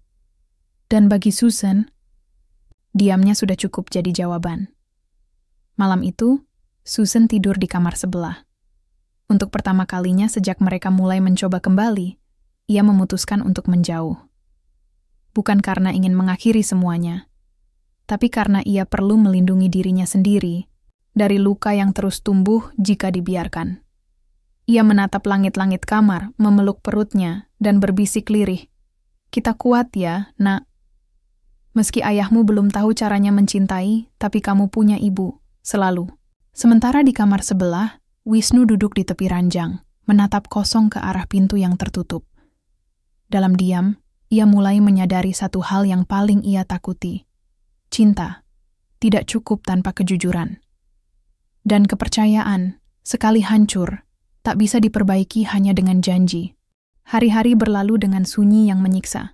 Dan bagi Susan, diamnya sudah cukup jadi jawaban. Malam itu, Susan tidur di kamar sebelah. Untuk pertama kalinya sejak mereka mulai mencoba kembali, ia memutuskan untuk menjauh. Bukan karena ingin mengakhiri semuanya, tapi karena ia perlu melindungi dirinya sendiri dari luka yang terus tumbuh jika dibiarkan. Ia menatap langit-langit kamar, memeluk perutnya, dan berbisik lirih. "Kita kuat ya, Nak. Meski ayahmu belum tahu caranya mencintai, tapi kamu punya ibu, selalu." Sementara di kamar sebelah, Wisnu duduk di tepi ranjang, menatap kosong ke arah pintu yang tertutup. Dalam diam, ia mulai menyadari satu hal yang paling ia takuti. Cinta tidak cukup tanpa kejujuran. Dan kepercayaan, sekali hancur, tak bisa diperbaiki hanya dengan janji. Hari-hari berlalu dengan sunyi yang menyiksa.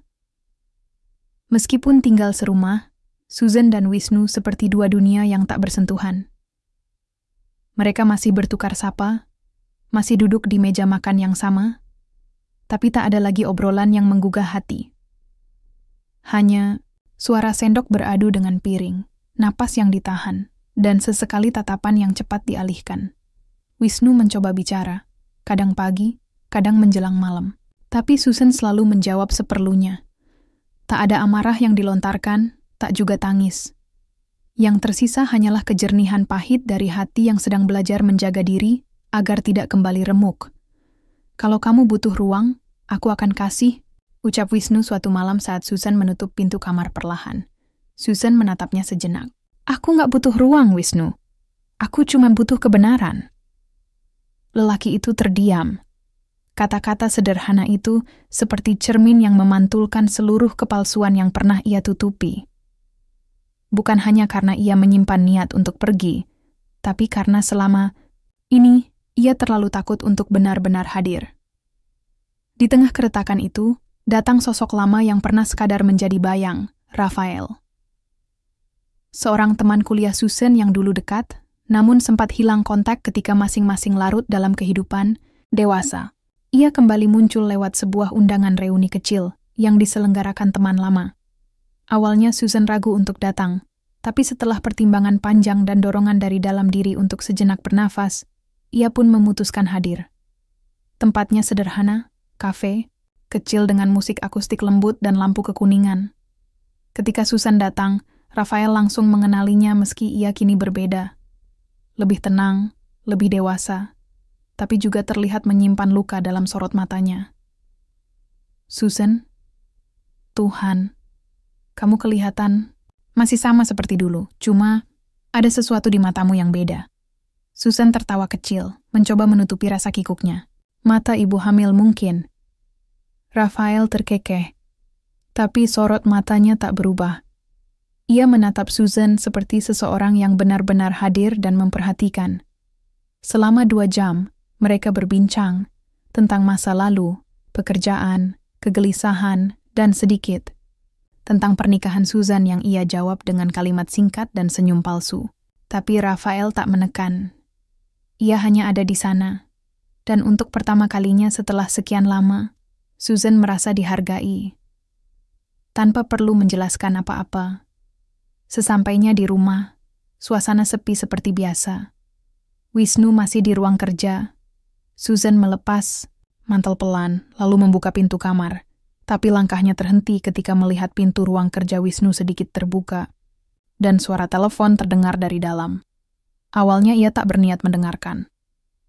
Meskipun tinggal serumah, Susan dan Wisnu seperti dua dunia yang tak bersentuhan. Mereka masih bertukar sapa, masih duduk di meja makan yang sama, tapi tak ada lagi obrolan yang menggugah hati. Hanya suara sendok beradu dengan piring, napas yang ditahan, dan sesekali tatapan yang cepat dialihkan. Wisnu mencoba bicara, kadang pagi, kadang menjelang malam. Tapi Susan selalu menjawab seperlunya. Tak ada amarah yang dilontarkan, tak juga tangis. Yang tersisa hanyalah kejernihan pahit dari hati yang sedang belajar menjaga diri agar tidak kembali remuk. "Kalau kamu butuh ruang, aku akan kasih," ucap Wisnu suatu malam saat Susan menutup pintu kamar perlahan. Susan menatapnya sejenak. "Aku nggak butuh ruang, Wisnu. Aku cuma butuh kebenaran." Lelaki itu terdiam. Kata-kata sederhana itu seperti cermin yang memantulkan seluruh kepalsuan yang pernah ia tutupi. Bukan hanya karena ia menyimpan niat untuk pergi, tapi karena selama ini ia terlalu takut untuk benar-benar hadir. Di tengah keretakan itu, datang sosok lama yang pernah sekadar menjadi bayang, Rafael. Seorang teman kuliah Susan yang dulu dekat, namun sempat hilang kontak ketika masing-masing larut dalam kehidupan dewasa. Ia kembali muncul lewat sebuah undangan reuni kecil yang diselenggarakan teman lama. Awalnya Susan ragu untuk datang, tapi setelah pertimbangan panjang dan dorongan dari dalam diri untuk sejenak bernafas, ia pun memutuskan hadir. Tempatnya sederhana, kafe, kecil dengan musik akustik lembut dan lampu kekuningan. Ketika Susan datang, Rafael langsung mengenalinya meski ia kini berbeda. Lebih tenang, lebih dewasa, tapi juga terlihat menyimpan luka dalam sorot matanya. "Susan, Tuhan, kamu kelihatan masih sama seperti dulu, cuma ada sesuatu di matamu yang beda." Susan tertawa kecil, mencoba menutupi rasa kikuknya. "Mata ibu hamil mungkin." Rafael terkekeh, tapi sorot matanya tak berubah. Ia menatap Susan seperti seseorang yang benar-benar hadir dan memperhatikan. Selama 2 jam, mereka berbincang tentang masa lalu, pekerjaan, kegelisahan, dan sedikit tentang pernikahan Susan yang ia jawab dengan kalimat singkat dan senyum palsu. Tapi Rafael tak menekan. Ia hanya ada di sana. Dan untuk pertama kalinya setelah sekian lama, Susan merasa dihargai. Tanpa perlu menjelaskan apa-apa. Sesampainya di rumah, suasana sepi seperti biasa. Wisnu masih di ruang kerja. Susan melepas mantel pelan, lalu membuka pintu kamar. Tapi langkahnya terhenti ketika melihat pintu ruang kerja Wisnu sedikit terbuka, dan suara telepon terdengar dari dalam. Awalnya ia tak berniat mendengarkan.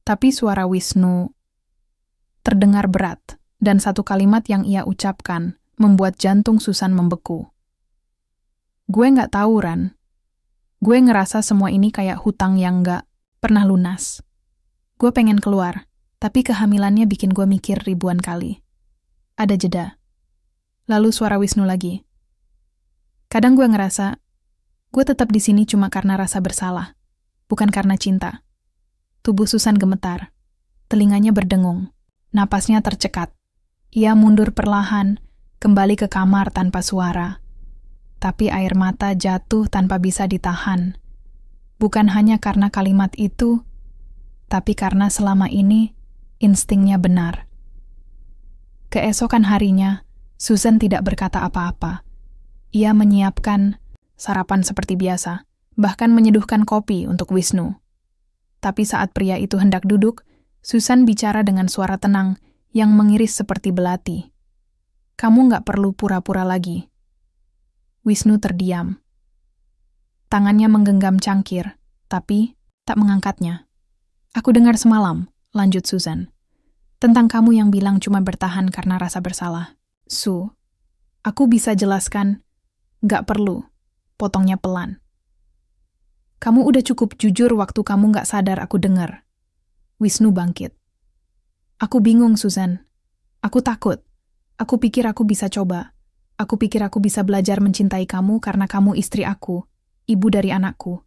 Tapi suara Wisnu terdengar berat, dan satu kalimat yang ia ucapkan membuat jantung Susan membeku. "Gue nggak tahu, Ran. Gue ngerasa semua ini kayak hutang yang nggak pernah lunas. Gue pengen keluar, tapi kehamilannya bikin gue mikir ribuan kali." Ada jeda. Lalu suara Wisnu lagi. "Kadang gue ngerasa, gue tetap di sini cuma karena rasa bersalah, bukan karena cinta." Tubuh Susan gemetar. Telinganya berdengung. Napasnya tercekat. Ia mundur perlahan, kembali ke kamar tanpa suara. Tapi air mata jatuh tanpa bisa ditahan. Bukan hanya karena kalimat itu, tapi karena selama ini instingnya benar. Keesokan harinya, Susan tidak berkata apa-apa. Ia menyiapkan sarapan seperti biasa, bahkan menyeduhkan kopi untuk Wisnu. Tapi saat pria itu hendak duduk, Susan bicara dengan suara tenang yang mengiris seperti belati. "Kamu nggak perlu pura-pura lagi." Wisnu terdiam. Tangannya menggenggam cangkir, tapi tak mengangkatnya. "Aku dengar semalam," lanjut Susan, "tentang kamu yang bilang cuma bertahan karena rasa bersalah." "Su, aku bisa jelaskan." "Nggak perlu," potongnya pelan. "Kamu udah cukup jujur waktu kamu nggak sadar aku dengar." Wisnu bangkit. "Aku bingung, Susan. Aku takut. Aku pikir aku bisa coba. Aku pikir aku bisa belajar mencintai kamu karena kamu istri aku, ibu dari anakku."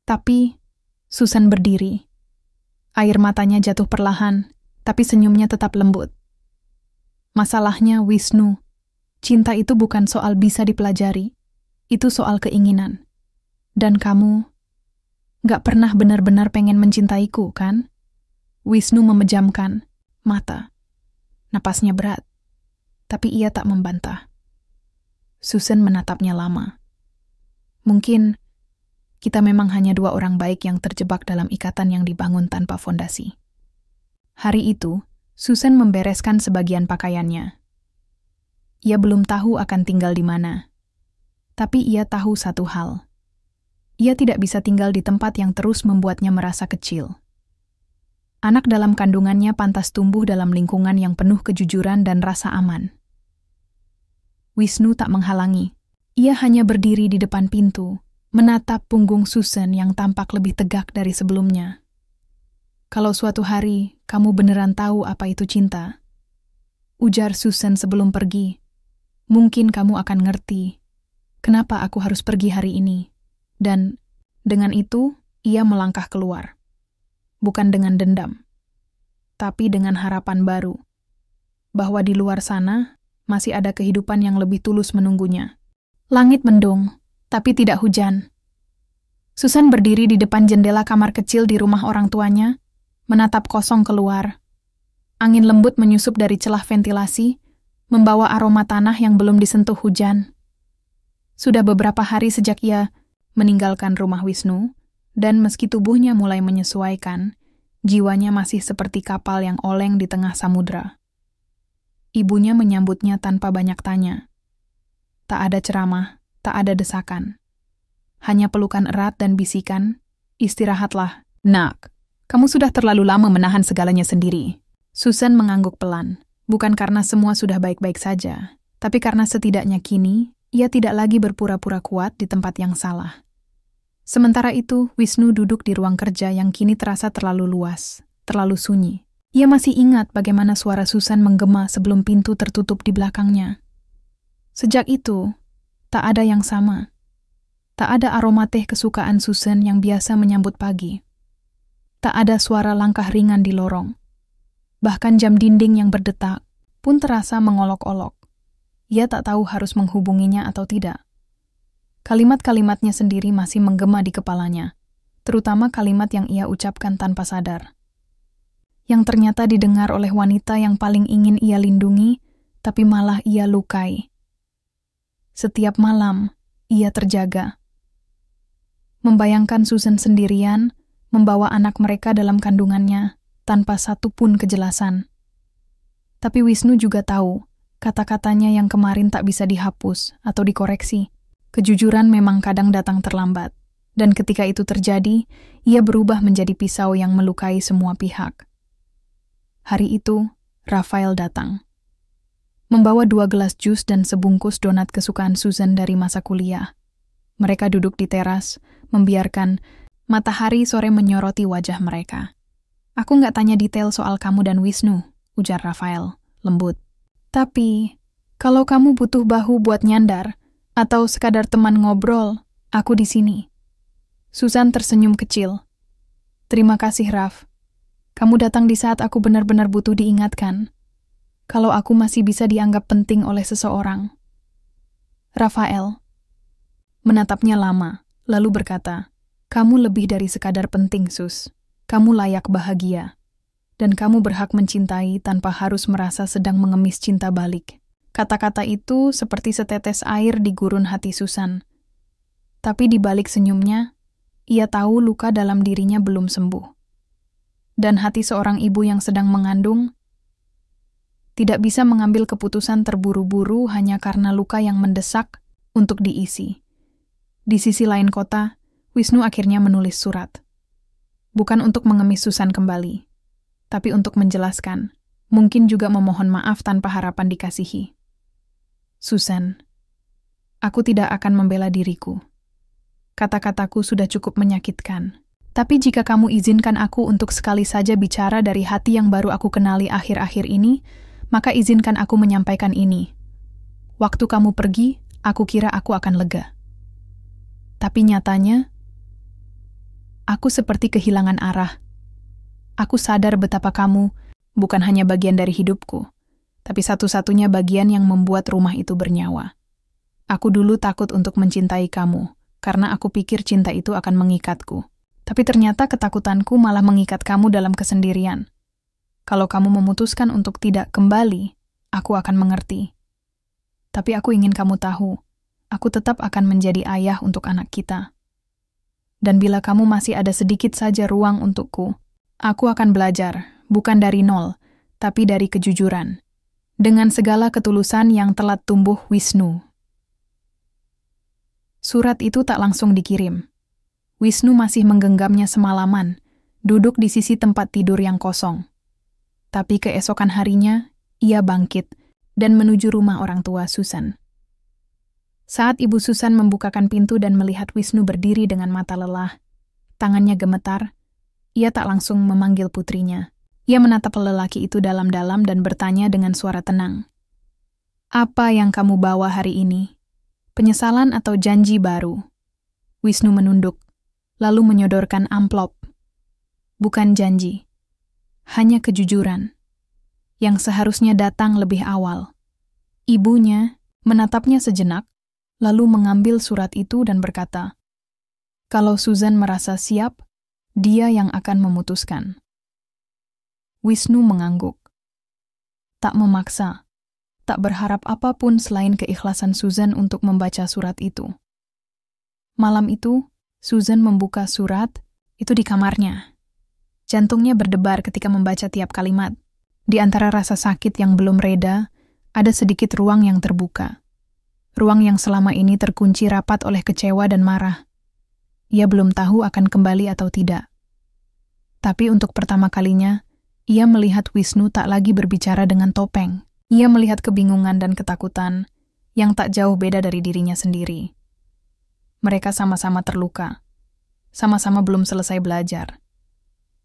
Tapi, Susan berdiri. Air matanya jatuh perlahan, tapi senyumnya tetap lembut. "Masalahnya, Wisnu, cinta itu bukan soal bisa dipelajari. Itu soal keinginan. Dan kamu nggak pernah benar-benar pengen mencintaiku, kan?" Wisnu memejamkan mata. Napasnya berat, tapi ia tak membantah. Susan menatapnya lama. "Mungkin kita memang hanya dua orang baik yang terjebak dalam ikatan yang dibangun tanpa fondasi." Hari itu, Susan membereskan sebagian pakaiannya. Ia belum tahu akan tinggal di mana. Tapi ia tahu satu hal. Ia tidak bisa tinggal di tempat yang terus membuatnya merasa kecil. Anak dalam kandungannya pantas tumbuh dalam lingkungan yang penuh kejujuran dan rasa aman. Wisnu tak menghalangi. Ia hanya berdiri di depan pintu, menatap punggung Susan yang tampak lebih tegak dari sebelumnya. "Kalau suatu hari kamu beneran tahu apa itu cinta," ujar Susan sebelum pergi, "mungkin kamu akan ngerti kenapa aku harus pergi hari ini." Dan dengan itu, ia melangkah keluar. Bukan dengan dendam, tapi dengan harapan baru, bahwa di luar sana masih ada kehidupan yang lebih tulus menunggunya. Langit mendung, tapi tidak hujan. Susan berdiri di depan jendela kamar kecil di rumah orang tuanya, menatap kosong keluar. Angin lembut menyusup dari celah ventilasi, membawa aroma tanah yang belum disentuh hujan. Sudah beberapa hari sejak ia meninggalkan rumah Wisnu, dan meski tubuhnya mulai menyesuaikan, jiwanya masih seperti kapal yang oleng di tengah samudra. Ibunya menyambutnya tanpa banyak tanya. Tak ada ceramah, tak ada desakan. Hanya pelukan erat dan bisikan, "Istirahatlah, nak. Kamu sudah terlalu lama menahan segalanya sendiri." Susan mengangguk pelan, bukan karena semua sudah baik-baik saja, tapi karena setidaknya kini, ia tidak lagi berpura-pura kuat di tempat yang salah. Sementara itu, Wisnu duduk di ruang kerja yang kini terasa terlalu luas, terlalu sunyi. Ia masih ingat bagaimana suara Susan menggema sebelum pintu tertutup di belakangnya. Sejak itu, tak ada yang sama. Tak ada aroma teh kesukaan Susan yang biasa menyambut pagi. Tak ada suara langkah ringan di lorong. Bahkan jam dinding yang berdetak pun terasa mengolok-olok. Ia tak tahu harus menghubunginya atau tidak. Kalimat-kalimatnya sendiri masih menggema di kepalanya, terutama kalimat yang ia ucapkan tanpa sadar. Yang ternyata didengar oleh wanita yang paling ingin ia lindungi, tapi malah ia lukai. Setiap malam, ia terjaga. Membayangkan Susan sendirian, membawa anak mereka dalam kandungannya, tanpa satu pun kejelasan. Tapi Wisnu juga tahu, kata-katanya yang kemarin tak bisa dihapus atau dikoreksi. Kejujuran memang kadang datang terlambat, dan ketika itu terjadi, ia berubah menjadi pisau yang melukai semua pihak. Hari itu, Rafael datang. Membawa 2 gelas jus dan sebungkus donat kesukaan Susan dari masa kuliah. Mereka duduk di teras, membiarkan matahari sore menyoroti wajah mereka. "Aku nggak tanya detail soal kamu dan Wisnu," ujar Rafael, lembut. "Tapi, kalau kamu butuh bahu buat nyandar, atau sekadar teman ngobrol, aku di sini." Susan tersenyum kecil. "Terima kasih, Raf. Kamu datang di saat aku benar-benar butuh diingatkan. Kalau aku masih bisa dianggap penting oleh seseorang." Rafael menatapnya lama, lalu berkata, Kamu lebih dari sekadar penting, Sus. Kamu layak bahagia. Dan kamu berhak mencintai tanpa harus merasa sedang mengemis cinta balik. Kata-kata itu seperti setetes air di gurun hati Susan. Tapi di balik senyumnya, ia tahu luka dalam dirinya belum sembuh. Dan hati seorang ibu yang sedang mengandung tidak bisa mengambil keputusan terburu-buru hanya karena luka yang mendesak untuk diisi. Di sisi lain kota, Wisnu akhirnya menulis surat. Bukan untuk mengemis Susan kembali, tapi untuk menjelaskan, mungkin juga memohon maaf tanpa harapan dikasihi. Susan, aku tidak akan membela diriku. Kata-kataku sudah cukup menyakitkan. Tapi jika kamu izinkan aku untuk sekali saja bicara dari hati yang baru aku kenali akhir-akhir ini, maka izinkan aku menyampaikan ini. Waktu kamu pergi, aku kira aku akan lega. Tapi nyatanya, aku seperti kehilangan arah. Aku sadar betapa kamu bukan hanya bagian dari hidupku, tapi satu-satunya bagian yang membuat rumah itu bernyawa. Aku dulu takut untuk mencintai kamu, karena aku pikir cinta itu akan mengikatku. Tapi ternyata ketakutanku malah mengikat kamu dalam kesendirian. Kalau kamu memutuskan untuk tidak kembali, aku akan mengerti. Tapi aku ingin kamu tahu, aku tetap akan menjadi ayah untuk anak kita. Dan bila kamu masih ada sedikit saja ruang untukku, aku akan belajar, bukan dari nol, tapi dari kejujuran. Dengan segala ketulusan yang telah tumbuh Wisnu. Surat itu tak langsung dikirim. Wisnu masih menggenggamnya semalaman, duduk di sisi tempat tidur yang kosong. Tapi keesokan harinya, ia bangkit dan menuju rumah orang tua Susan. Saat ibu Susan membukakan pintu dan melihat Wisnu berdiri dengan mata lelah, tangannya gemetar, ia tak langsung memanggil putrinya. Ia menatap lelaki itu dalam-dalam dan bertanya dengan suara tenang. Apa yang kamu bawa hari ini? Penyesalan atau janji baru? Wisnu menunduk, lalu menyodorkan amplop. Bukan janji. Hanya kejujuran, yang seharusnya datang lebih awal. Ibunya menatapnya sejenak, lalu mengambil surat itu dan berkata, kalau Susan merasa siap, dia yang akan memutuskan. Wisnu mengangguk. Tak memaksa, tak berharap apapun selain keikhlasan Susan untuk membaca surat itu. Malam itu, Susan membuka surat itu di kamarnya. Jantungnya berdebar ketika membaca tiap kalimat. Di antara rasa sakit yang belum reda, ada sedikit ruang yang terbuka. Ruang yang selama ini terkunci rapat oleh kecewa dan marah. Ia belum tahu akan kembali atau tidak. Tapi untuk pertama kalinya, ia melihat Wisnu tak lagi berbicara dengan topeng. Ia melihat kebingungan dan ketakutan yang tak jauh beda dari dirinya sendiri. Mereka sama-sama terluka. Sama-sama belum selesai belajar.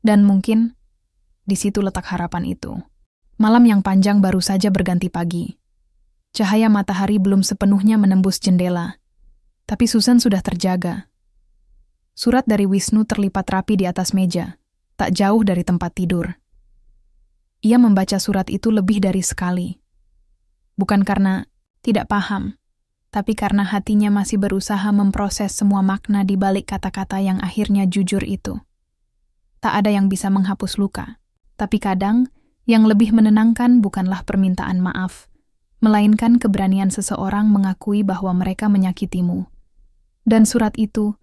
Dan mungkin, di situ letak harapan itu. Malam yang panjang baru saja berganti pagi. Cahaya matahari belum sepenuhnya menembus jendela. Tapi Susan sudah terjaga. Surat dari Wisnu terlipat rapi di atas meja, tak jauh dari tempat tidur. Ia membaca surat itu lebih dari sekali. Bukan karena tidak paham, tapi karena hatinya masih berusaha memproses semua makna di balik kata-kata yang akhirnya jujur itu. Tak ada yang bisa menghapus luka, tapi kadang yang lebih menenangkan bukanlah permintaan maaf, melainkan keberanian seseorang mengakui bahwa mereka menyakitimu. Dan surat itu,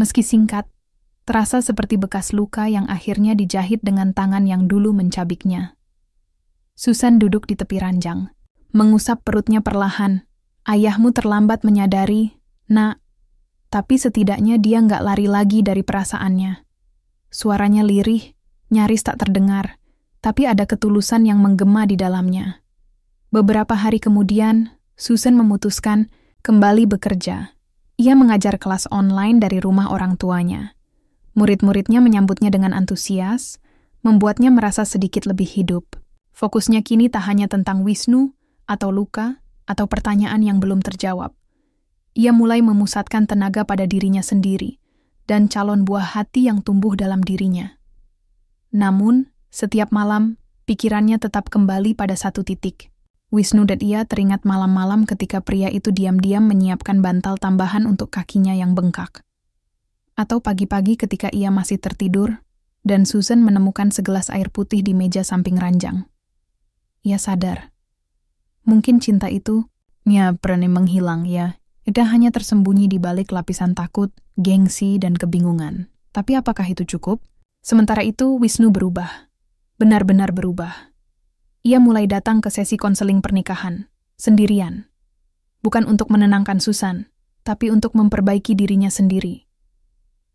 meski singkat, terasa seperti bekas luka yang akhirnya dijahit dengan tangan yang dulu mencabiknya. Susan duduk di tepi ranjang, mengusap perutnya perlahan. Ayahmu terlambat menyadari, Nak, tapi setidaknya dia nggak lari lagi dari perasaannya. Suaranya lirih, nyaris tak terdengar, tapi ada ketulusan yang menggema di dalamnya. Beberapa hari kemudian, Susan memutuskan kembali bekerja. Ia mengajar kelas online dari rumah orang tuanya. Murid-muridnya menyambutnya dengan antusias, membuatnya merasa sedikit lebih hidup. Fokusnya kini tak hanya tentang Wisnu, atau luka, atau pertanyaan yang belum terjawab. Ia mulai memusatkan tenaga pada dirinya sendiri, dan calon buah hati yang tumbuh dalam dirinya. Namun, setiap malam, pikirannya tetap kembali pada satu titik. Wisnu dan ia teringat malam-malam ketika pria itu diam-diam menyiapkan bantal tambahan untuk kakinya yang bengkak. Atau pagi-pagi ketika ia masih tertidur, dan Susan menemukan segelas air putih di meja samping ranjang. Ia sadar. Mungkin cinta itu, pernah menghilang ya. Itu hanya tersembunyi di balik lapisan takut, gengsi, dan kebingungan. Tapi apakah itu cukup? Sementara itu, Wisnu berubah. Benar-benar berubah. Ia mulai datang ke sesi konseling pernikahan, sendirian. Bukan untuk menenangkan Susan, tapi untuk memperbaiki dirinya sendiri.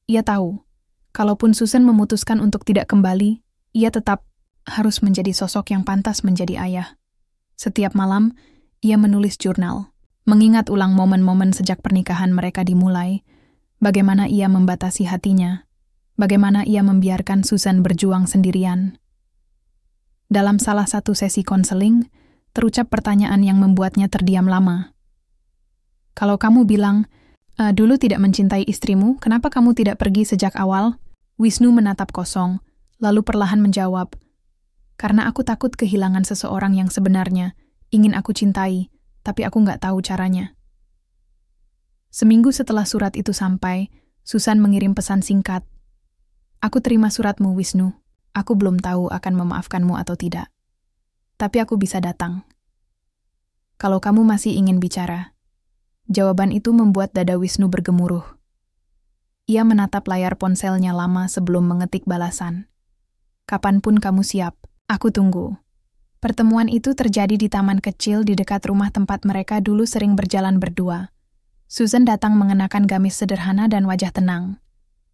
Ia tahu, kalaupun Susan memutuskan untuk tidak kembali, ia tetap harus menjadi sosok yang pantas menjadi ayah. Setiap malam, ia menulis jurnal, mengingat ulang momen-momen sejak pernikahan mereka dimulai, bagaimana ia membatasi hatinya, bagaimana ia membiarkan Susan berjuang sendirian. Dalam salah satu sesi konseling, terucap pertanyaan yang membuatnya terdiam lama. Kalau kamu bilang, dulu tidak mencintai istrimu, kenapa kamu tidak pergi sejak awal? Wisnu menatap kosong, lalu perlahan menjawab, karena aku takut kehilangan seseorang yang sebenarnya, ingin aku cintai, tapi aku nggak tahu caranya. Seminggu setelah surat itu sampai, Susan mengirim pesan singkat. Aku terima suratmu, Wisnu. Aku belum tahu akan memaafkanmu atau tidak. Tapi aku bisa datang. Kalau kamu masih ingin bicara. Jawaban itu membuat dada Wisnu bergemuruh. Ia menatap layar ponselnya lama sebelum mengetik balasan. Kapanpun kamu siap, aku tunggu. Pertemuan itu terjadi di taman kecil di dekat rumah tempat mereka dulu sering berjalan berdua. Susan datang mengenakan gamis sederhana dan wajah tenang.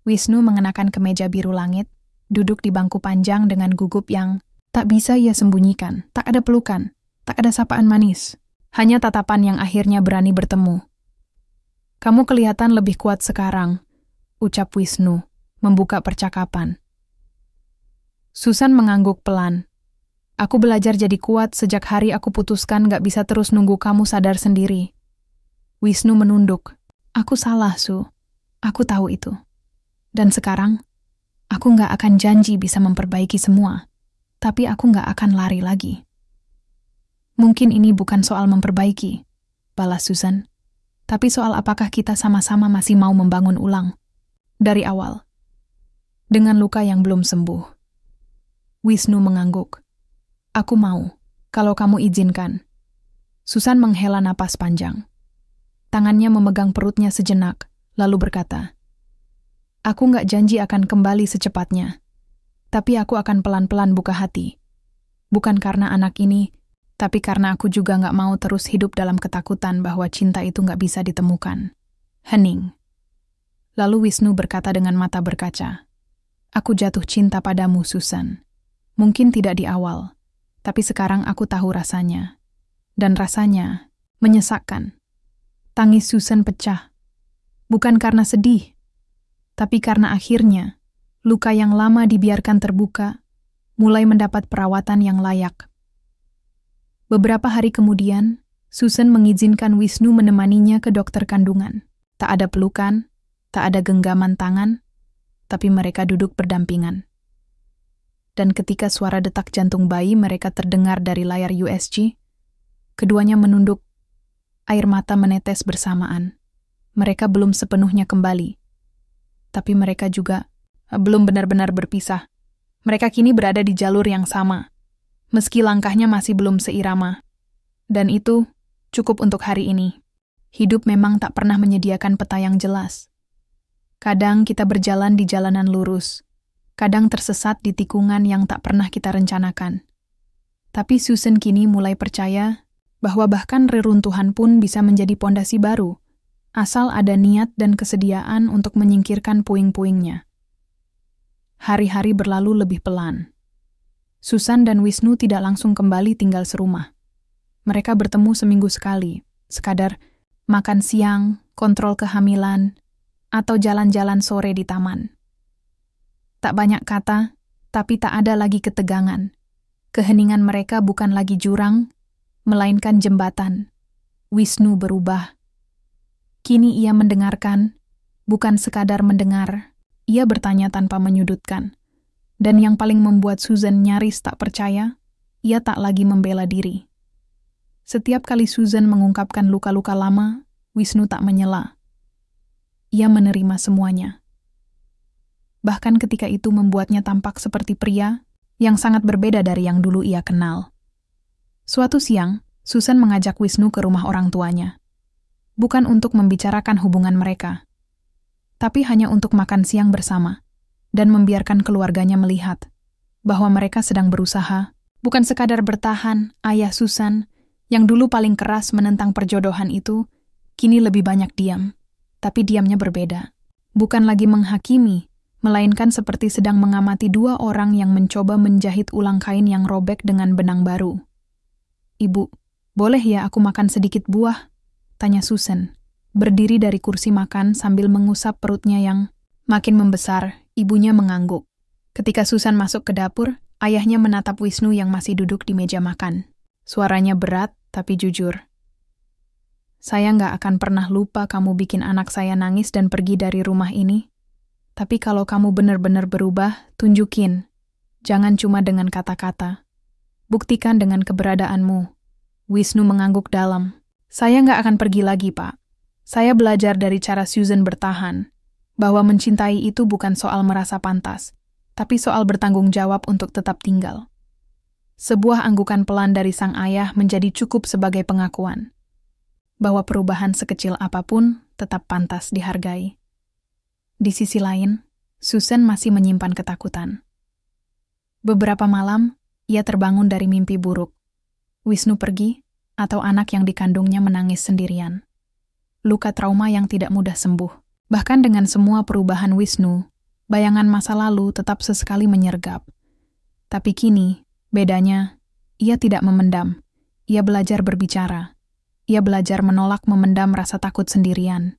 Wisnu mengenakan kemeja biru langit, duduk di bangku panjang dengan gugup yang tak bisa ia sembunyikan. Tak ada pelukan, tak ada sapaan manis. Hanya tatapan yang akhirnya berani bertemu. Kamu kelihatan lebih kuat sekarang, ucap Wisnu, membuka percakapan. Susan mengangguk pelan. Aku belajar jadi kuat sejak hari aku putuskan gak bisa terus nunggu kamu sadar sendiri. Wisnu menunduk. Aku salah, Su. Aku tahu itu. Dan sekarang, aku gak akan janji bisa memperbaiki semua. Tapi aku gak akan lari lagi. Mungkin ini bukan soal memperbaiki, balas Susan. Tapi soal apakah kita sama-sama masih mau membangun ulang. Dari awal. Dengan luka yang belum sembuh. Wisnu mengangguk. Aku mau, kalau kamu izinkan. Susan menghela napas panjang. Tangannya memegang perutnya sejenak, lalu berkata, aku gak janji akan kembali secepatnya. Tapi aku akan pelan-pelan buka hati. Bukan karena anak ini, tapi karena aku juga gak mau terus hidup dalam ketakutan bahwa cinta itu gak bisa ditemukan. Hening. Lalu Wisnu berkata dengan mata berkaca, aku jatuh cinta padamu, Susan. Mungkin tidak di awal, tapi sekarang aku tahu rasanya. Dan rasanya menyesakkan. Tangis Susan pecah. Bukan karena sedih, tapi karena akhirnya luka yang lama dibiarkan terbuka, mulai mendapat perawatan yang layak. Beberapa hari kemudian, Susan mengizinkan Wisnu menemaninya ke dokter kandungan. Tak ada pelukan, tak ada genggaman tangan, tapi mereka duduk berdampingan. Dan ketika suara detak jantung bayi mereka terdengar dari layar USG, keduanya menunduk, air mata menetes bersamaan. Mereka belum sepenuhnya kembali, tapi mereka juga belum benar-benar berpisah. Mereka kini berada di jalur yang sama, meski langkahnya masih belum seirama. Dan itu cukup untuk hari ini. Hidup memang tak pernah menyediakan peta yang jelas. Kadang kita berjalan di jalanan lurus, kadang tersesat di tikungan yang tak pernah kita rencanakan. Tapi Susan kini mulai percaya bahwa bahkan reruntuhan pun bisa menjadi pondasi baru, asal ada niat dan kesediaan untuk menyingkirkan puing-puingnya. Hari-hari berlalu lebih pelan. Susan dan Wisnu tidak langsung kembali tinggal serumah. Mereka bertemu seminggu sekali, sekadar makan siang, kontrol kehamilan, atau jalan-jalan sore di taman. Tak banyak kata, tapi tak ada lagi ketegangan. Keheningan mereka bukan lagi jurang, melainkan jembatan. Wisnu berubah. Kini ia mendengarkan, bukan sekadar mendengar. Ia bertanya tanpa menyudutkan. Dan yang paling membuat Susan nyaris tak percaya, ia tak lagi membela diri. Setiap kali Susan mengungkapkan luka-luka lama, Wisnu tak menyela. Ia menerima semuanya. bahkan ketika itu membuatnya tampak seperti pria yang sangat berbeda dari yang dulu ia kenal. Suatu siang, Susan mengajak Wisnu ke rumah orang tuanya. Bukan untuk membicarakan hubungan mereka, tapi hanya untuk makan siang bersama dan membiarkan keluarganya melihat bahwa mereka sedang berusaha, bukan sekadar bertahan. Ayah Susan, yang dulu paling keras menentang perjodohan itu, kini lebih banyak diam. Tapi diamnya berbeda. Bukan lagi menghakimi, melainkan seperti sedang mengamati dua orang yang mencoba menjahit ulang kain yang robek dengan benang baru. "Ibu, boleh ya aku makan sedikit buah?" tanya Susan, berdiri dari kursi makan sambil mengusap perutnya yang makin membesar. Ibunya mengangguk. Ketika Susan masuk ke dapur, ayahnya menatap Wisnu yang masih duduk di meja makan. Suaranya berat tapi jujur. "Saya nggak akan pernah lupa kamu bikin anak saya nangis dan pergi dari rumah ini. Tapi kalau kamu benar-benar berubah, tunjukin. Jangan cuma dengan kata-kata. Buktikan dengan keberadaanmu." Wisnu mengangguk dalam. "Saya nggak akan pergi lagi, Pak. Saya belajar dari cara Susan bertahan, bahwa mencintai itu bukan soal merasa pantas, tapi soal bertanggung jawab untuk tetap tinggal." Sebuah anggukan pelan dari sang ayah menjadi cukup sebagai pengakuan bahwa perubahan sekecil apapun tetap pantas dihargai. Di sisi lain, Susan masih menyimpan ketakutan. Beberapa malam, ia terbangun dari mimpi buruk. Wisnu pergi, atau anak yang dikandungnya menangis sendirian. Luka trauma yang tidak mudah sembuh. Bahkan dengan semua perubahan Wisnu, bayangan masa lalu tetap sesekali menyergap. Tapi kini, bedanya, ia tidak memendam. Ia belajar berbicara. Ia belajar menolak memendam rasa takut sendirian.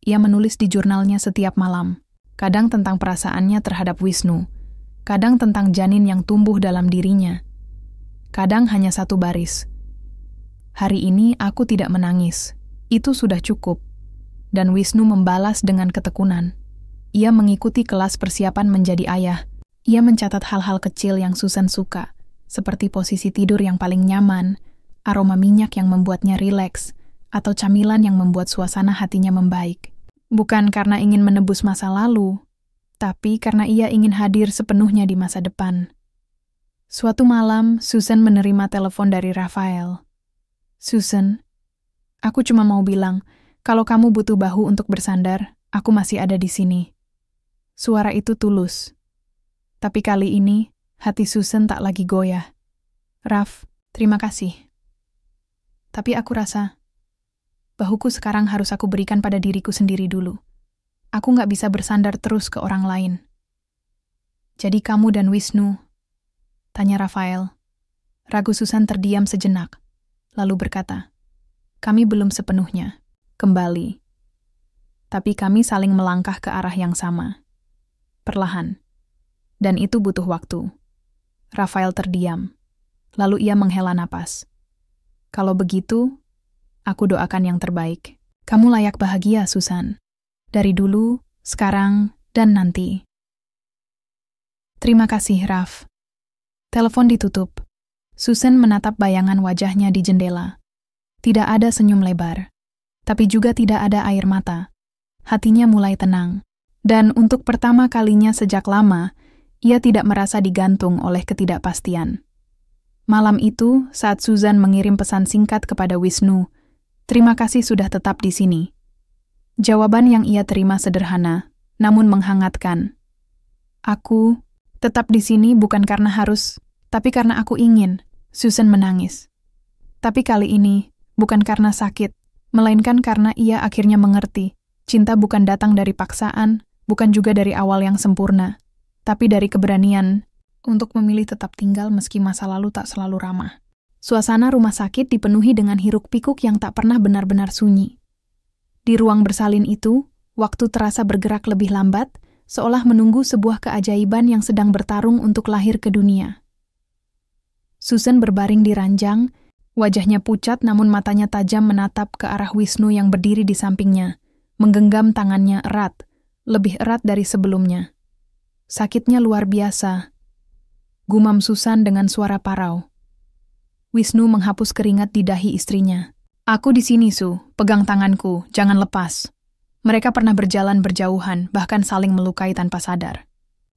Ia menulis di jurnalnya setiap malam, kadang tentang perasaannya terhadap Wisnu, kadang tentang janin yang tumbuh dalam dirinya, kadang hanya satu baris. "Hari ini aku tidak menangis. Itu sudah cukup." Dan Wisnu membalas dengan ketekunan. Ia mengikuti kelas persiapan menjadi ayah. Ia mencatat hal-hal kecil yang Susan suka, seperti posisi tidur yang paling nyaman, aroma minyak yang membuatnya rileks, atau camilan yang membuat suasana hatinya membaik. Bukan karena ingin menebus masa lalu, tapi karena ia ingin hadir sepenuhnya di masa depan. Suatu malam, Susan menerima telepon dari Rafael. "Susan, aku cuma mau bilang, kalau kamu butuh bahu untuk bersandar, aku masih ada di sini." Suara itu tulus. Tapi kali ini, hati Susan tak lagi goyah. "Raf, terima kasih. Tapi aku rasa, bahuku sekarang harus aku berikan pada diriku sendiri dulu. Aku nggak bisa bersandar terus ke orang lain." "Jadi kamu dan Wisnu?" tanya Rafael. Ragu Susan terdiam sejenak, lalu berkata, "Kami belum sepenuhnya kembali. Tapi kami saling melangkah ke arah yang sama. Perlahan. Dan itu butuh waktu." Rafael terdiam. Lalu ia menghela napas. "Kalau begitu, aku doakan yang terbaik. Kamu layak bahagia, Susan. Dari dulu, sekarang, dan nanti." "Terima kasih, Raf." Telepon ditutup. Susan menatap bayangan wajahnya di jendela. Tidak ada senyum lebar, tapi juga tidak ada air mata. Hatinya mulai tenang. Dan untuk pertama kalinya sejak lama, ia tidak merasa digantung oleh ketidakpastian. Malam itu, saat Susan mengirim pesan singkat kepada Wisnu, "Terima kasih sudah tetap di sini." Jawaban yang ia terima sederhana, namun menghangatkan. "Aku tetap di sini bukan karena harus, tapi karena aku ingin." Susan menangis. Tapi kali ini, bukan karena sakit, melainkan karena ia akhirnya mengerti. Cinta bukan datang dari paksaan, bukan juga dari awal yang sempurna, tapi dari keberanian untuk memilih tetap tinggal meski masa lalu tak selalu ramah. Suasana rumah sakit dipenuhi dengan hiruk-pikuk yang tak pernah benar-benar sunyi. Di ruang bersalin itu, waktu terasa bergerak lebih lambat, seolah menunggu sebuah keajaiban yang sedang bertarung untuk lahir ke dunia. Susan berbaring di ranjang, wajahnya pucat namun matanya tajam menatap ke arah Wisnu yang berdiri di sampingnya, menggenggam tangannya erat, lebih erat dari sebelumnya. "Sakitnya luar biasa," gumam Susan dengan suara parau. Wisnu menghapus keringat di dahi istrinya. "Aku di sini, Su. Pegang tanganku, jangan lepas." Mereka pernah berjalan berjauhan, bahkan saling melukai tanpa sadar.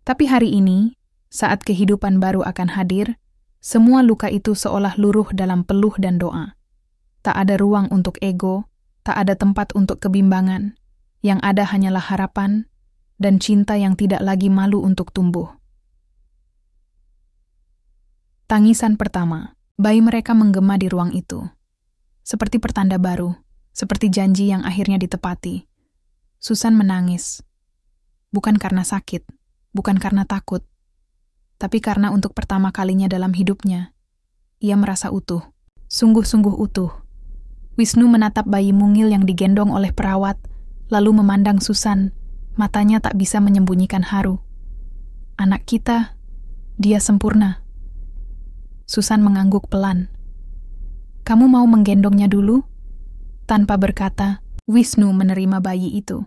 Tapi hari ini, saat kehidupan baru akan hadir, semua luka itu seolah luruh dalam peluh dan doa. Tak ada ruang untuk ego, tak ada tempat untuk kebimbangan. Yang ada hanyalah harapan dan cinta yang tidak lagi malu untuk tumbuh. Tangisan pertama, bayi mereka menggema di ruang itu. Seperti pertanda baru, seperti janji yang akhirnya ditepati. Susan menangis. Bukan karena sakit, bukan karena takut, tapi karena untuk pertama kalinya dalam hidupnya, ia merasa utuh, sungguh-sungguh utuh. Wisnu menatap bayi mungil yang digendong oleh perawat, lalu memandang Susan, matanya tak bisa menyembunyikan haru. Anak kita, dia sempurna. Susan mengangguk pelan. Kamu mau menggendongnya dulu? Tanpa berkata, Wisnu menerima bayi itu.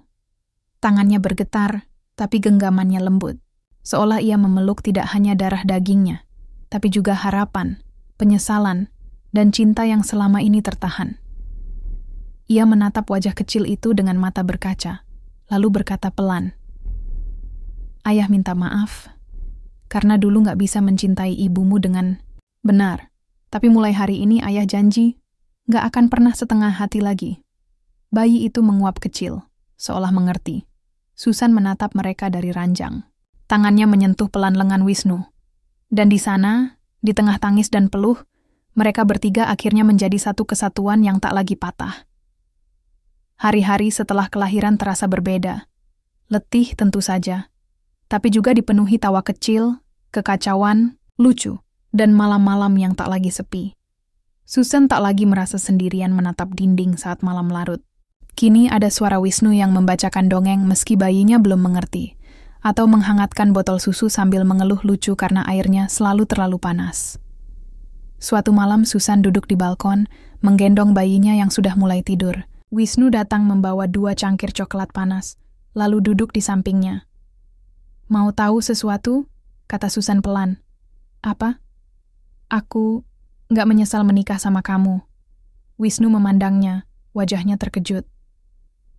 Tangannya bergetar, tapi genggamannya lembut. Seolah ia memeluk tidak hanya darah dagingnya, tapi juga harapan, penyesalan, dan cinta yang selama ini tertahan. Ia menatap wajah kecil itu dengan mata berkaca, lalu berkata pelan, Ayah minta maaf, karena dulu gak bisa mencintai ibumu dengan benar. Tapi mulai hari ini ayah janji, gak akan pernah setengah hati lagi. Bayi itu menguap kecil, seolah mengerti. Susan menatap mereka dari ranjang. Tangannya menyentuh pelan lengan Wisnu. Dan di sana, di tengah tangis dan peluh, mereka bertiga akhirnya menjadi satu kesatuan yang tak lagi patah. Hari-hari setelah kelahiran terasa berbeda. Letih tentu saja, tapi juga dipenuhi tawa kecil, kekacauan, lucu, dan malam-malam yang tak lagi sepi. Susan tak lagi merasa sendirian menatap dinding saat malam larut. Kini ada suara Wisnu yang membacakan dongeng meski bayinya belum mengerti, atau menghangatkan botol susu sambil mengeluh lucu karena airnya selalu terlalu panas. Suatu malam Susan duduk di balkon, menggendong bayinya yang sudah mulai tidur. Wisnu datang membawa 2 cangkir coklat panas, lalu duduk di sampingnya. Mau tahu sesuatu? Kata Susan pelan. Apa? Aku gak menyesal menikah sama kamu. Wisnu memandangnya, wajahnya terkejut.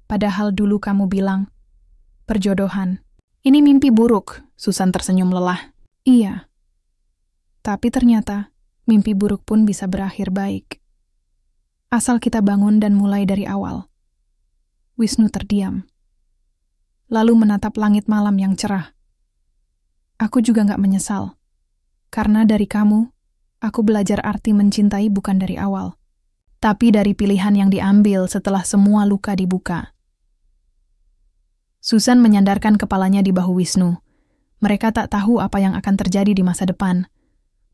Padahal dulu kamu bilang, perjodohan. Ini mimpi buruk, Susan tersenyum lelah. Iya. Tapi ternyata, mimpi buruk pun bisa berakhir baik. Asal kita bangun dan mulai dari awal. Wisnu terdiam. Lalu menatap langit malam yang cerah. Aku juga gak menyesal. Karena dari kamu, aku belajar arti mencintai bukan dari awal. Tapi dari pilihan yang diambil setelah semua luka dibuka. Susan menyandarkan kepalanya di bahu Wisnu. Mereka tak tahu apa yang akan terjadi di masa depan.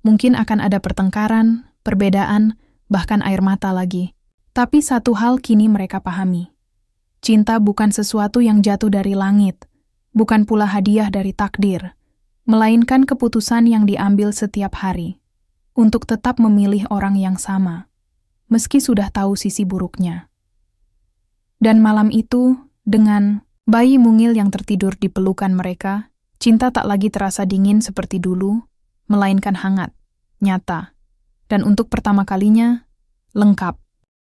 Mungkin akan ada pertengkaran, perbedaan, bahkan air mata lagi. Tapi satu hal kini mereka pahami. Cinta bukan sesuatu yang jatuh dari langit, bukan pula hadiah dari takdir, melainkan keputusan yang diambil setiap hari, untuk tetap memilih orang yang sama, meski sudah tahu sisi buruknya. Dan malam itu, dengan bayi mungil yang tertidur di pelukan mereka, cinta tak lagi terasa dingin seperti dulu, melainkan hangat, nyata, dan untuk pertama kalinya, lengkap.